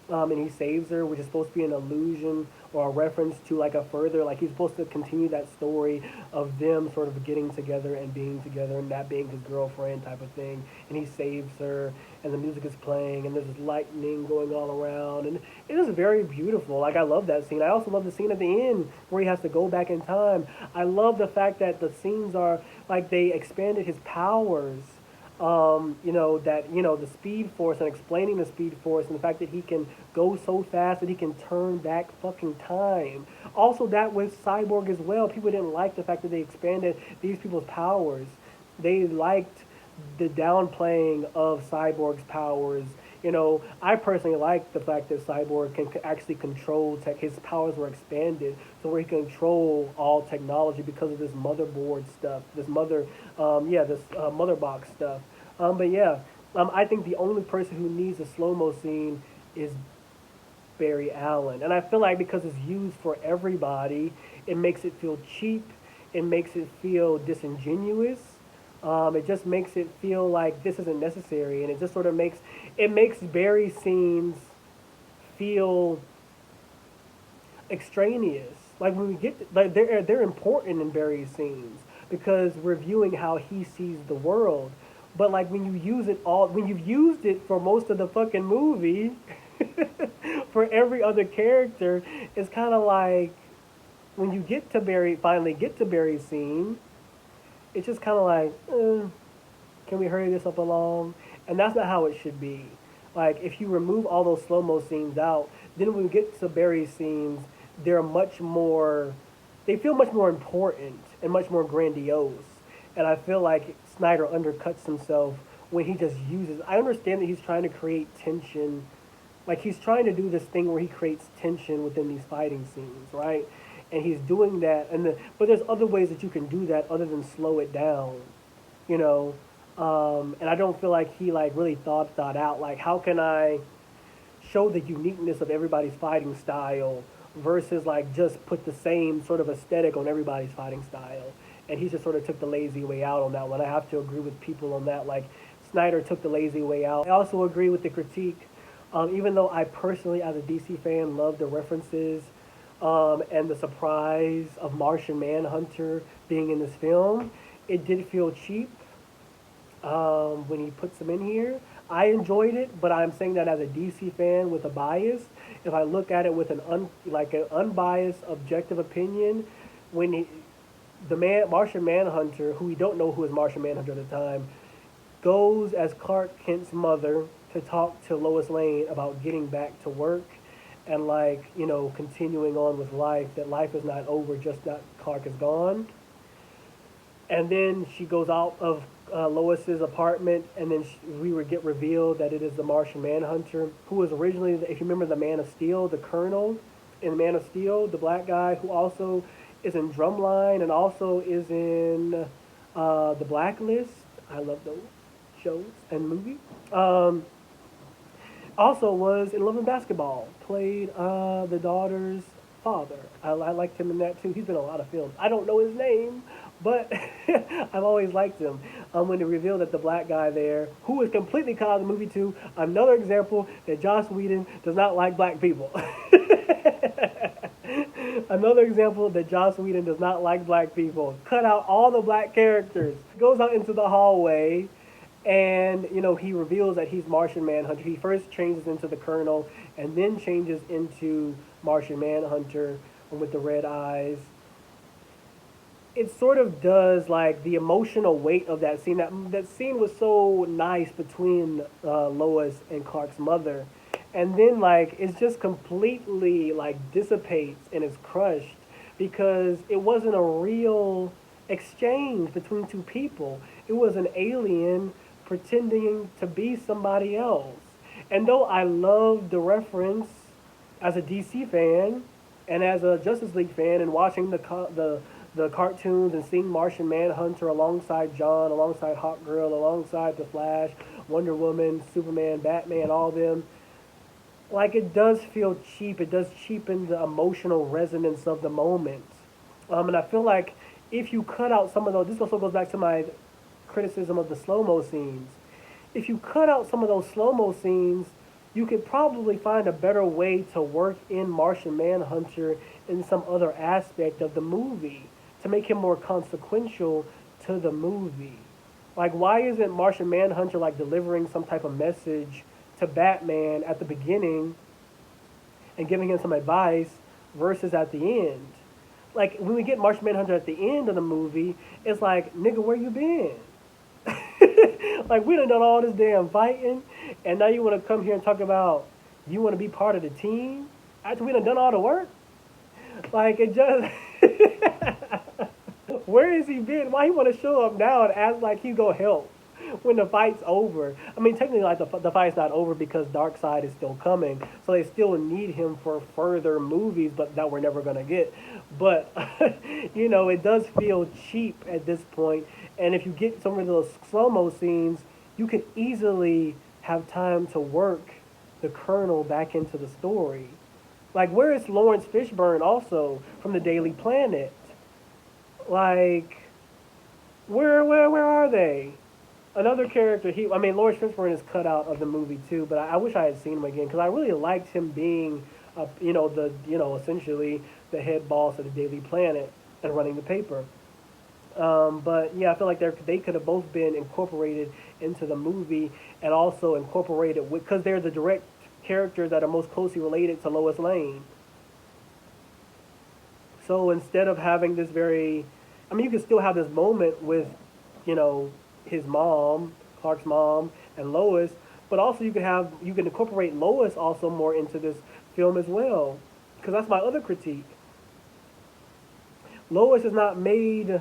A: and he saves her, which is supposed to be an allusion or a reference to like a further, like he's supposed to continue that story of them sort of getting together and being together and that being his girlfriend type of thing. And he saves her, and the music is playing, and there's this lightning going all around, and it is very beautiful. Like I love that scene. I also love the scene at the end where he has to go back in time. I love the fact that the scenes are like they expanded his powers, the speed force and explaining the speed force and the fact that he can go so fast that he can turn back fucking time. Also, that with Cyborg as well. People didn't like the fact that they expanded these people's powers. They liked the downplaying of Cyborg's powers. I personally like the fact that Cyborg can actually control tech. His powers were expanded, so where he can control all technology because of this motherboard stuff, this mother box stuff. But yeah, I think the only person who needs a slow mo scene is Barry Allen, and I feel like because it's used for everybody, it makes it feel cheap. It makes it feel disingenuous. It just makes it feel like this isn't necessary, and it just sort of makes Barry scenes feel extraneous. Like when we like they're important in Barry's scenes because we're viewing how he sees the world. But like when you use it all, when you've used it for most of the fucking movie, for every other character, it's kind of like when you get to Barry, finally get to Barry's scene, it's just kind of like, can we hurry this up along? And that's not how it should be. Like if you remove all those slow-mo scenes out, then when we get to Barry's scenes, they're much more, they feel much more important and much more grandiose. And I feel like Snyder undercuts himself when he just uses. I understand that he's trying to create tension, like he's trying to do this thing where he creates tension within these fighting scenes, right? And he's doing that, but there's other ways that you can do that other than slow it down, you know. And I don't feel like he like really thought out like how can I show the uniqueness of everybody's fighting style versus like just put the same sort of aesthetic on everybody's fighting style. And he just sort of took the lazy way out on that one. I have to agree with people on that. Like Snyder took the lazy way out. I also agree with the critique. Even though I personally, as a DC fan, love the references and the surprise of Martian Manhunter being in this film, it did feel cheap when he puts them in here. I enjoyed it, but I'm saying that as a DC fan with a bias. If I look at it with an unbiased, objective opinion, when Martian Manhunter, who we don't know who is Martian Manhunter at the time, goes as Clark Kent's mother to talk to Lois Lane about getting back to work and like continuing on with life. That life is not over, just that Clark is gone. And then she goes out of Lois's apartment, and then we would get revealed that it is the Martian Manhunter, who was originally, if you remember, the Man of Steel, the Colonel in Man of Steel, the black guy who also is in Drumline and also is in the Blacklist. I love those shows and movies. Also was in Love and Basketball, played the daughter's father. I liked him in that too. He's been in a lot of films. I don't know his name, but I've always liked him. When they revealed that the black guy there, who was completely cut out of the movie too, another example that Joss Whedon does not like black people. Another example that Joss Whedon does not like black people. Cut out all the black characters. Goes out into the hallway, and he reveals that he's Martian Manhunter. He first changes into the Colonel, and then changes into Martian Manhunter with the red eyes. It sort of does like the emotional weight of that scene. That scene was so nice between Lois and Clark's mother, and then like it's just completely like dissipates and is crushed because it wasn't a real exchange between two people. It was an alien pretending to be somebody else. And though I love the reference as a DC fan and as a Justice League fan, and watching the cartoons and seeing Martian Manhunter alongside John, alongside Hawkgirl, alongside the Flash, Wonder Woman, Superman, Batman, all of them, like it does feel cheap. It does cheapen the emotional resonance of the moment. And I feel like if you cut out some of those, this also goes back to my criticism of the slow-mo scenes. If you cut out some of those slow-mo scenes, you could probably find a better way to work in Martian Manhunter in some other aspect of the movie to make him more consequential to the movie. Like, why isn't Martian Manhunter like delivering some type of message to Batman at the beginning and giving him some advice versus at the end? Like, when we get Martian Manhunter at the end of the movie, it's like, nigga, where you been? Like, we done all this damn fighting, and now you want to come here and talk about you want to be part of the team after we done all the work? Like, it just... Where has he been? Why he want to show up now and act like he's going to help when the fight's over? I mean, technically, like, the fight's not over because Darkseid is still coming, so they still need him for further movies, but that we're never going to get. But, it does feel cheap at this point. And if you get some of those slow-mo scenes, you could easily have time to work the Colonel back into the story. Like, where is Lawrence Fishburne also from the Daily Planet? Like, where are they? Another character, Lawrence Fishburne is cut out of the movie too, but I wish I had seen him again because I really liked him being, essentially the head boss of the Daily Planet and running the paper. But yeah, I feel like they could have both been incorporated into the movie and also incorporate it with, because they're the direct characters that are most closely related to Lois Lane. So instead of having this very, I mean, you can still have this moment with, you know, his mom, Clark's mom, and Lois, but also you can incorporate Lois also more into this film as well, because that's my other critique. Lois is not made.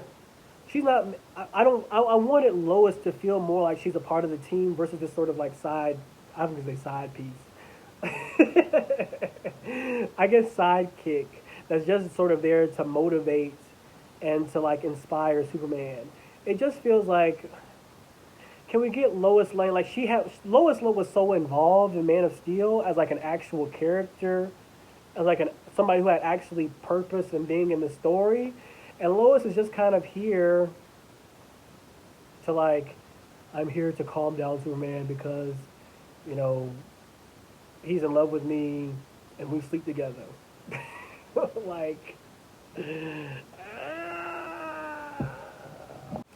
A: She's not. I don't. I wanted Lois to feel more like she's a part of the team versus this sort of like side. I don't gonna say side piece. I guess sidekick that's just sort of there to motivate and to like inspire Superman. It just feels like, can we get Lois Lane? Like Lois was so involved in Man of Steel as like an actual character, as like somebody who had actually purpose and being in the story, and Lois is just kind of here to like, I'm here to calm down Superman because, you know, he's in love with me and we sleep together. Like,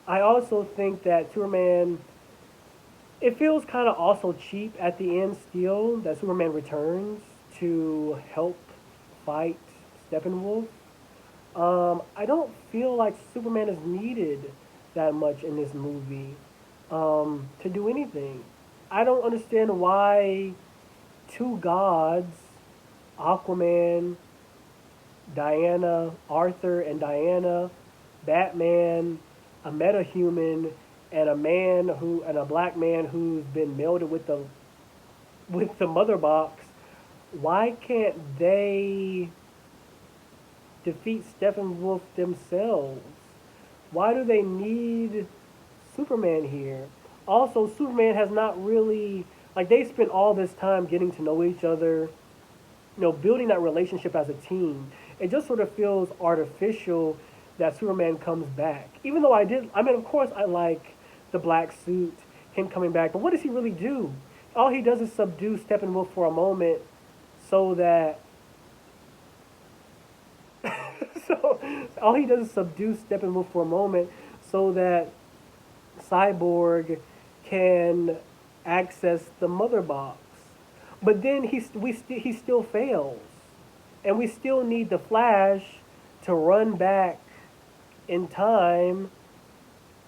A: I also think that Superman, it feels kind of also cheap at the end still that Superman returns to help fight Steppenwolf. I don't feel like Superman is needed that much in this movie to do anything. I don't understand why two gods, Aquaman, Diana, Arthur and Diana, Batman, a metahuman, and a black man who's been melded with the mother box. Why can't they defeat Steppenwolf themselves? Why do they need Superman here? Also, Superman has not really, like, they spent all this time getting to know each other, building that relationship as a team. It just sort of feels artificial that Superman comes back. Even though I mean, of course, I like the black suit, him coming back, but what does he really do? All he does is subdue Steppenwolf for a moment so that so all he does is subdue Steppenwolf for a moment so that Cyborg can access the mother box. But then he still fails, and we still need the Flash to run back in time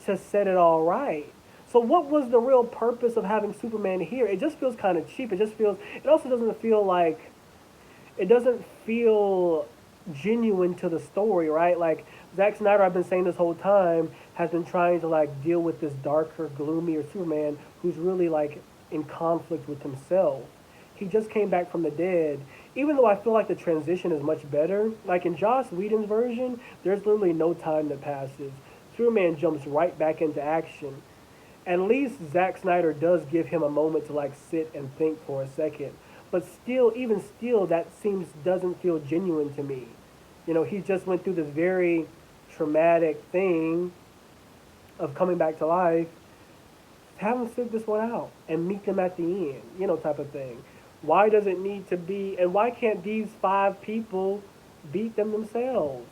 A: to set it all right. So what was the real purpose of having Superman here? It just feels kind of cheap. It also doesn't feel like, it doesn't feel genuine to the story, right? Like, Zack Snyder, I've been saying this whole time, has been trying to like deal with this darker, gloomier Superman who's really like in conflict with himself. He just came back from the dead. Even though I feel like the transition is much better, like in Joss Whedon's version, there's literally no time that passes. Superman jumps right back into action. At least Zack Snyder does give him a moment to like sit and think for a second. But still, even still, that doesn't feel genuine to me. He just went through this very traumatic thing of coming back to life. Have him sit this one out and meet them at the end, type of thing. Why does it need to be, and why can't these 5 people beat them themselves?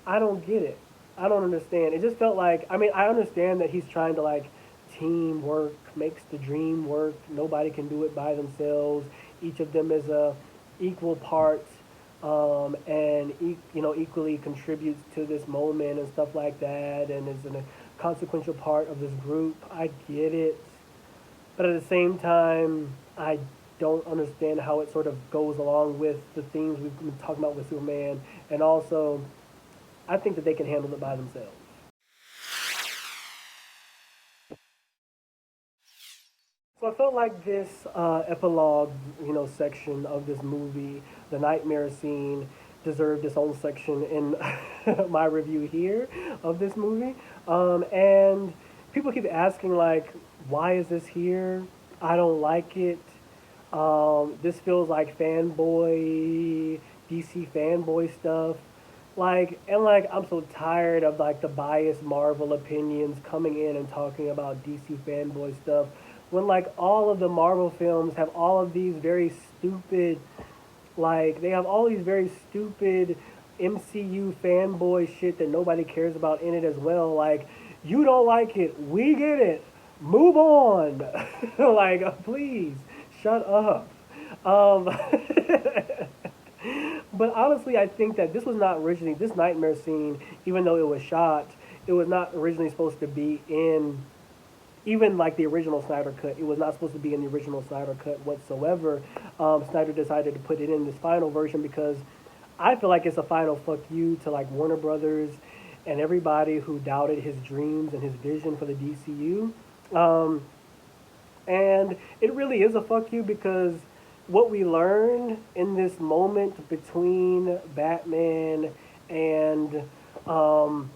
A: I don't get it. I don't understand. It just felt like, I mean, I understand that he's trying to like, teamwork makes the dream work. Nobody can do it by themselves. Each of them is a equal part, and equally contributes to this moment and stuff like that, and is a consequential part of this group. I get it, but at the same time, I don't understand how it sort of goes along with the themes we've been talking about with Superman, and also, I think that they can handle it by themselves. So I felt like this epilogue, section of this movie, the nightmare scene, deserved its own section in my review here of this movie. And people keep asking like, why is this here? I don't like it. This feels like fanboy, DC fanboy stuff. I'm so tired of like the biased Marvel opinions coming in and talking about DC fanboy stuff when like all of the Marvel films have all of these very stupid, like they have all these very stupid MCU fanboy shit that nobody cares about in it as well. Like, you don't like it, we get it, move on. Like, please, shut up. Um, but honestly, I think that this was not originally, this nightmare scene, even though it was shot, it was not originally supposed to be in, even like the original Snyder cut, it was not supposed to be in the original Snyder cut whatsoever. Snyder decided to put it in this final version because I feel like it's a final fuck you to like Warner Brothers and everybody who doubted his dreams and his vision for the DCU. Um, and it really is a fuck you because what we learned in this moment between Batman and um,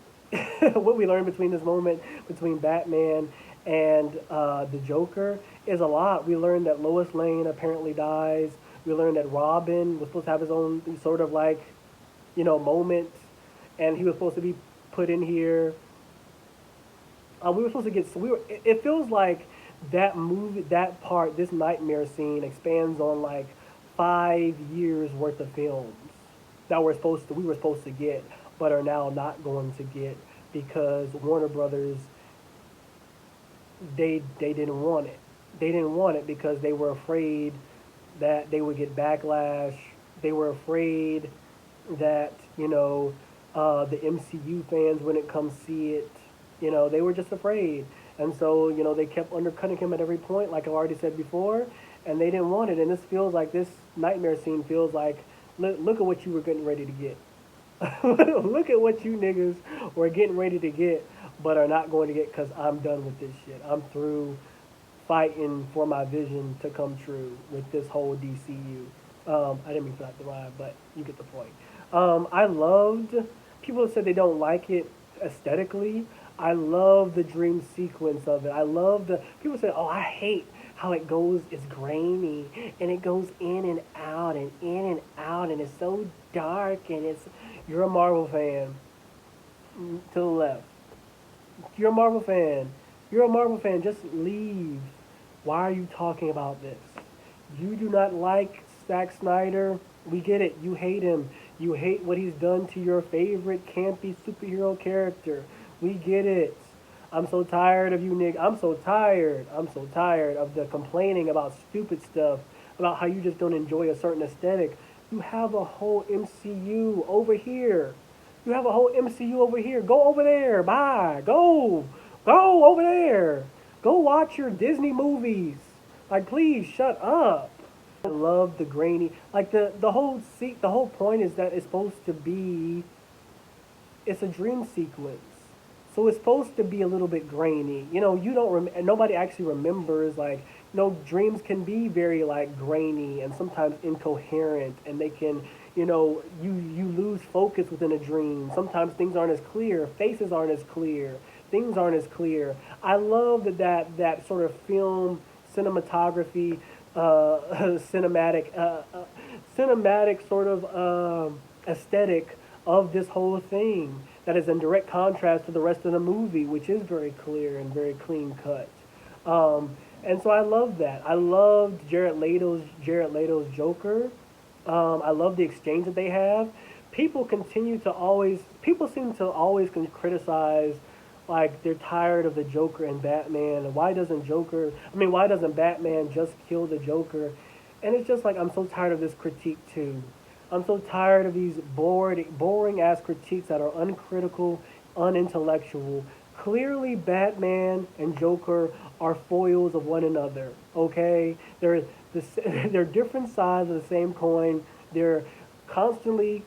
A: what we learned between this moment between Batman and the Joker is a lot. We learned that Lois Lane apparently dies. We learned that Robin was supposed to have his own sort of like, moment, and he was supposed to be put in here. We were supposed to get. So we were. It feels like that movie, that part, this nightmare scene expands on like 5 years worth of films that we were supposed to get, but are now not going to get because Warner Brothers they didn't want it. They didn't want it because they were afraid that they would get backlash. They were afraid that the MCU fans wouldn't come see it. They were just afraid, and so they kept undercutting him at every point, like I've already said before, and they didn't want it. And this nightmare scene feels like, look at what you were getting ready to get. Look at what you niggas were getting ready to get, but are not going to get because I'm done with this shit. I'm through fighting for my vision to come true with this whole DCU. I didn't mean for that to rhyme, but you get the point. I loved. People said they don't like it aesthetically. I love the dream sequence of it. I love the. People say, "Oh, I hate how it goes. It's grainy and it goes in and out and in and out, and it's so dark and it's." You're a Marvel fan. To the left. You're a Marvel fan. You're a Marvel fan. Just leave. Why are you talking about this? You do not like Zack Snyder. We get it. You hate him. You hate what he's done to your favorite campy superhero character. We get it. I'm so tired of you, Nick. I'm so tired. I'm so tired of the complaining about stupid stuff, about how you just don't enjoy a certain aesthetic. You have a whole MCU over here. You have a whole MCU over here. Go over there. Bye. Go. Go over there. Go watch your Disney movies. Like, please shut up. I love the grainy. Like the whole point is that it's supposed to be. It's a dream sequence, so it's supposed to be a little bit grainy. You don't. Nobody actually remembers. Like, dreams can be very like grainy and sometimes incoherent, and they can. You lose focus within a dream. Sometimes things aren't as clear. Faces aren't as clear. Things aren't as clear. I love that sort of film cinematography, cinematic sort of aesthetic of this whole thing that is in direct contrast to the rest of the movie, which is very clear and very clean cut. And so I love that. I loved Jared Leto's Joker. I love the exchange that they have. People seem to always criticize, like, they're tired of the Joker and Batman, and why doesn't Batman just kill the Joker? And it's just like, I'm so tired of this critique too. I'm so tired of these boring ass critiques that are uncritical, unintellectual. Clearly, Batman and Joker are foils of one another. Okay, they're different sides of the same coin. They're constantly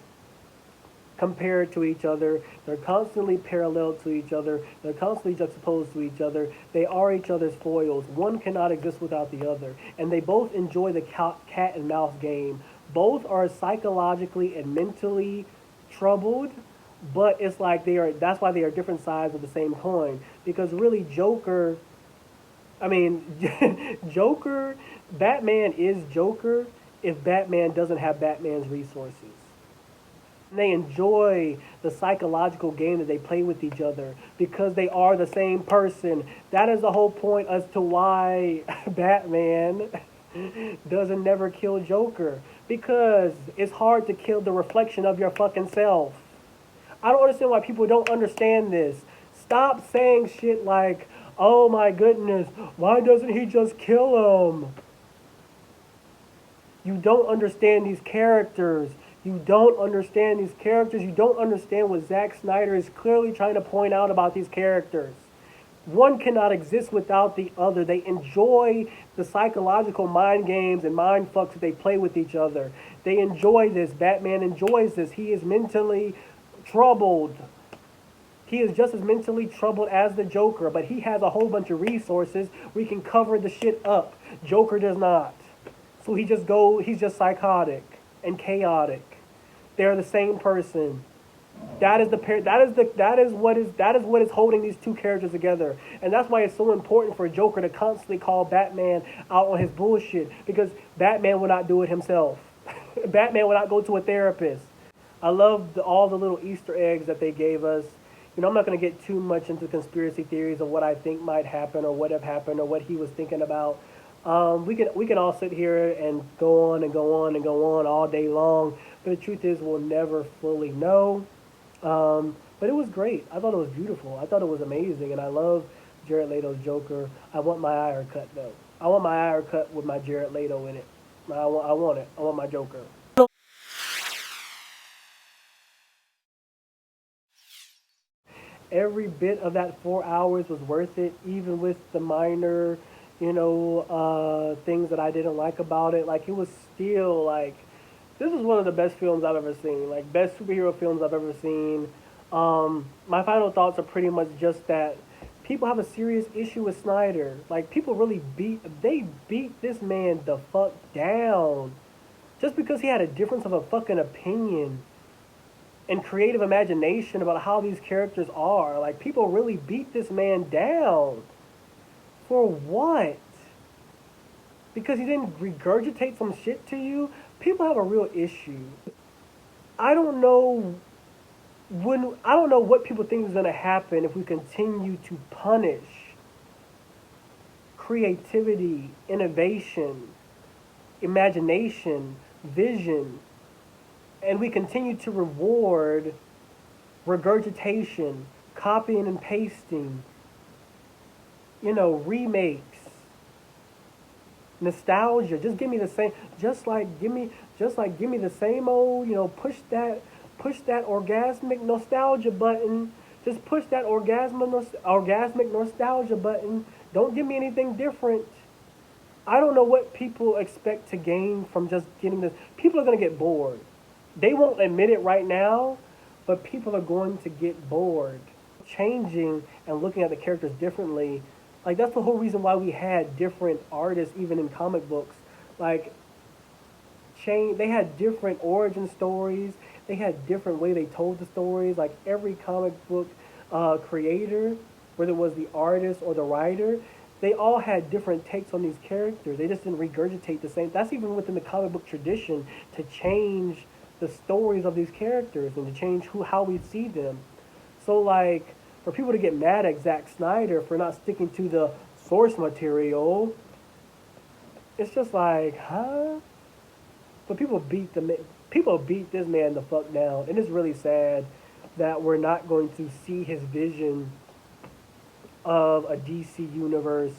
A: compared to each other. They're constantly parallel to each other. They're constantly juxtaposed to each other. They are each other's foils. One cannot exist without the other. And they both enjoy the cat and mouse game. Both are psychologically and mentally troubled, but it's like that's why they are different sides of the same coin. Because really, Joker, Batman is Joker if Batman doesn't have Batman's resources. They enjoy the psychological game that they play with each other because they are the same person. That is the whole point as to why Batman doesn't never kill Joker, because it's hard to kill the reflection of your fucking self. I don't understand why people don't understand this. Stop saying shit like, Oh my goodness, why doesn't he just kill him? You don't understand these characters. You don't understand these characters. You don't understand what Zack Snyder is clearly trying to point out about these characters. One cannot exist without the other. They enjoy the psychological mind games and mind fucks that they play with each other. They enjoy this. Batman enjoys this. He is mentally troubled. He is just as mentally troubled as the Joker, but he has a whole bunch of resources where he can cover the shit up. Joker does not. So he's just psychotic and chaotic. They're the same person. That is what is holding these two characters together. And that's why it's so important for Joker to constantly call Batman out on his bullshit, because Batman will not do it himself. Batman will not go to a therapist. I love all the little Easter eggs that they gave us. You know, I'm not going to get too much into conspiracy theories of what I think might happen or what have happened or what he was thinking about. We can all sit here and go on and go on and go on all day long, but the truth is we'll never fully know. But it was great. I thought it was beautiful. I thought it was amazing, and I love Jared Leto's Joker. I want my eye cut though. I want my eye cut with my Jared Leto in it. I want it. I want my Joker. Every bit of that 4 hours was worth it, even with the minor, things that I didn't like about it. Like, it was still like, this is one of the best films I've ever seen. Like, best superhero films I've ever seen. My final thoughts are pretty much just that people have a serious issue with Snyder. Like, people really beat this man the fuck down just because he had a difference of a fucking opinion and creative imagination about how these characters are. Like, people really beat this man down. For what? Because he didn't regurgitate some shit to you? People have a real issue. I don't know what people think is going to happen if we continue to punish creativity, innovation, imagination, vision, and we continue to reward regurgitation, copying and pasting, remakes, nostalgia. Just give me the same. Give me the same old. Push that orgasmic nostalgia button. Just push that orgasmic nostalgia button. Don't give me anything different. I don't know what people expect to gain from just getting this. People are gonna get bored. They won't admit it right now, but people are going to get bored. Changing and looking at the characters differently. Like, that's the whole reason why we had different artists even in comic books. Like, they had different origin stories. They had different way they told the stories. Like, every comic book creator, whether it was the artist or the writer, they all had different takes on these characters. They just didn't regurgitate the same. That's even within the comic book tradition, to change the stories of these characters and to change how we see them. So, like, for people to get mad at Zack Snyder for not sticking to the source material, it's just like, huh? But people beat this man the fuck down, and it's really sad that we're not going to see his vision of a DC universe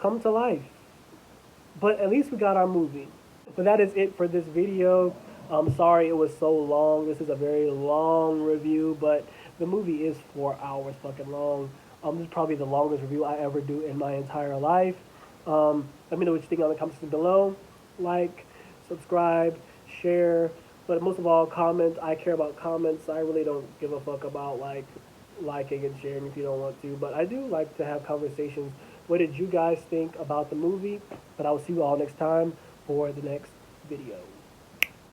A: come to life. But at least we got our movie. But that is it for this video. I'm sorry it was so long. This is a very long review, but the movie is 4 hours fucking long. This is probably the longest review I ever do in my entire life. Let me know what you think in the comments below. Like, subscribe, share, but most of all, comment. I care about comments. I really don't give a fuck about liking and sharing if you don't want to, but I do like to have conversations. What did you guys think about the movie? But I will see you all next time for the next video.